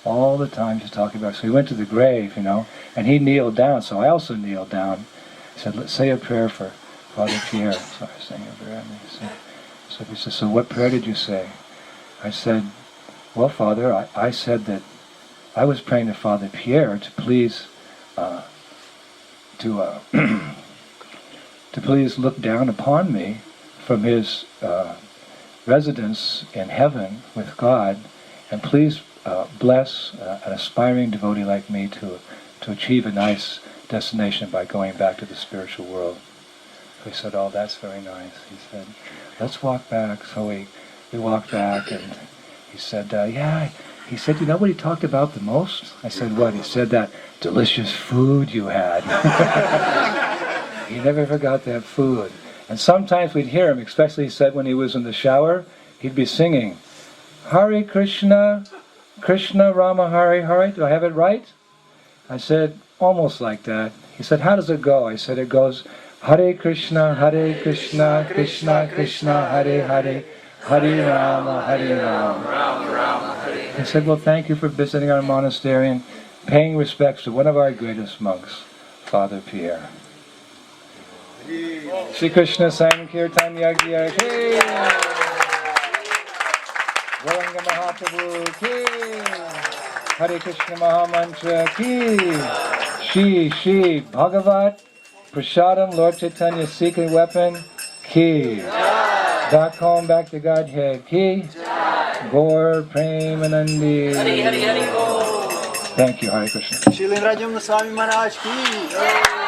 All the time he used to talk about it." So we went to the grave, and he kneeled down, so I also kneeled down. He said, "Let's say a prayer for Father Pierre." So I sang a prayer, and he said, "So what prayer did you say?" I said, "Well, Father, I said that I was praying to Father Pierre to please to please look down upon me from his residence in heaven with God, and please bless an aspiring devotee like me to achieve a nice destination by going back to the spiritual world." So he said, "Oh, that's very nice." He said, "Let's walk back." So we walked back, and he said, "Yeah." He said, "You know what he talked about the most?" I said, "What?" He said, "That delicious food you had." He never forgot that food. And sometimes we'd hear him, especially he said when he was in the shower, he'd be singing, "Hare Krishna, Krishna Rama Hare Hare." Do I have it right? I said, "Almost like that." He said, "How does it go?" I said, "It goes, Hare Krishna, Krishna Krishna, Hare Hare, Hare Rama, Hare Rama." He said, "Well, thank you for visiting our monastery and paying respects to one of our greatest monks, Father Pierre." Shri Krishna Sankirtanya Ki, Gauranga Mahaprabhu Ki, Hare Krishna Mahamantra Ki, Shri Bhagavat Prasadam, Lord Chaitanya's secret weapon Ki, back home, back to Godhead Ki, Gaur Premanandi. Hari Hari Hari Bol. Thank you, Hare Krishna. Indradyumna Swami Maharaj ki.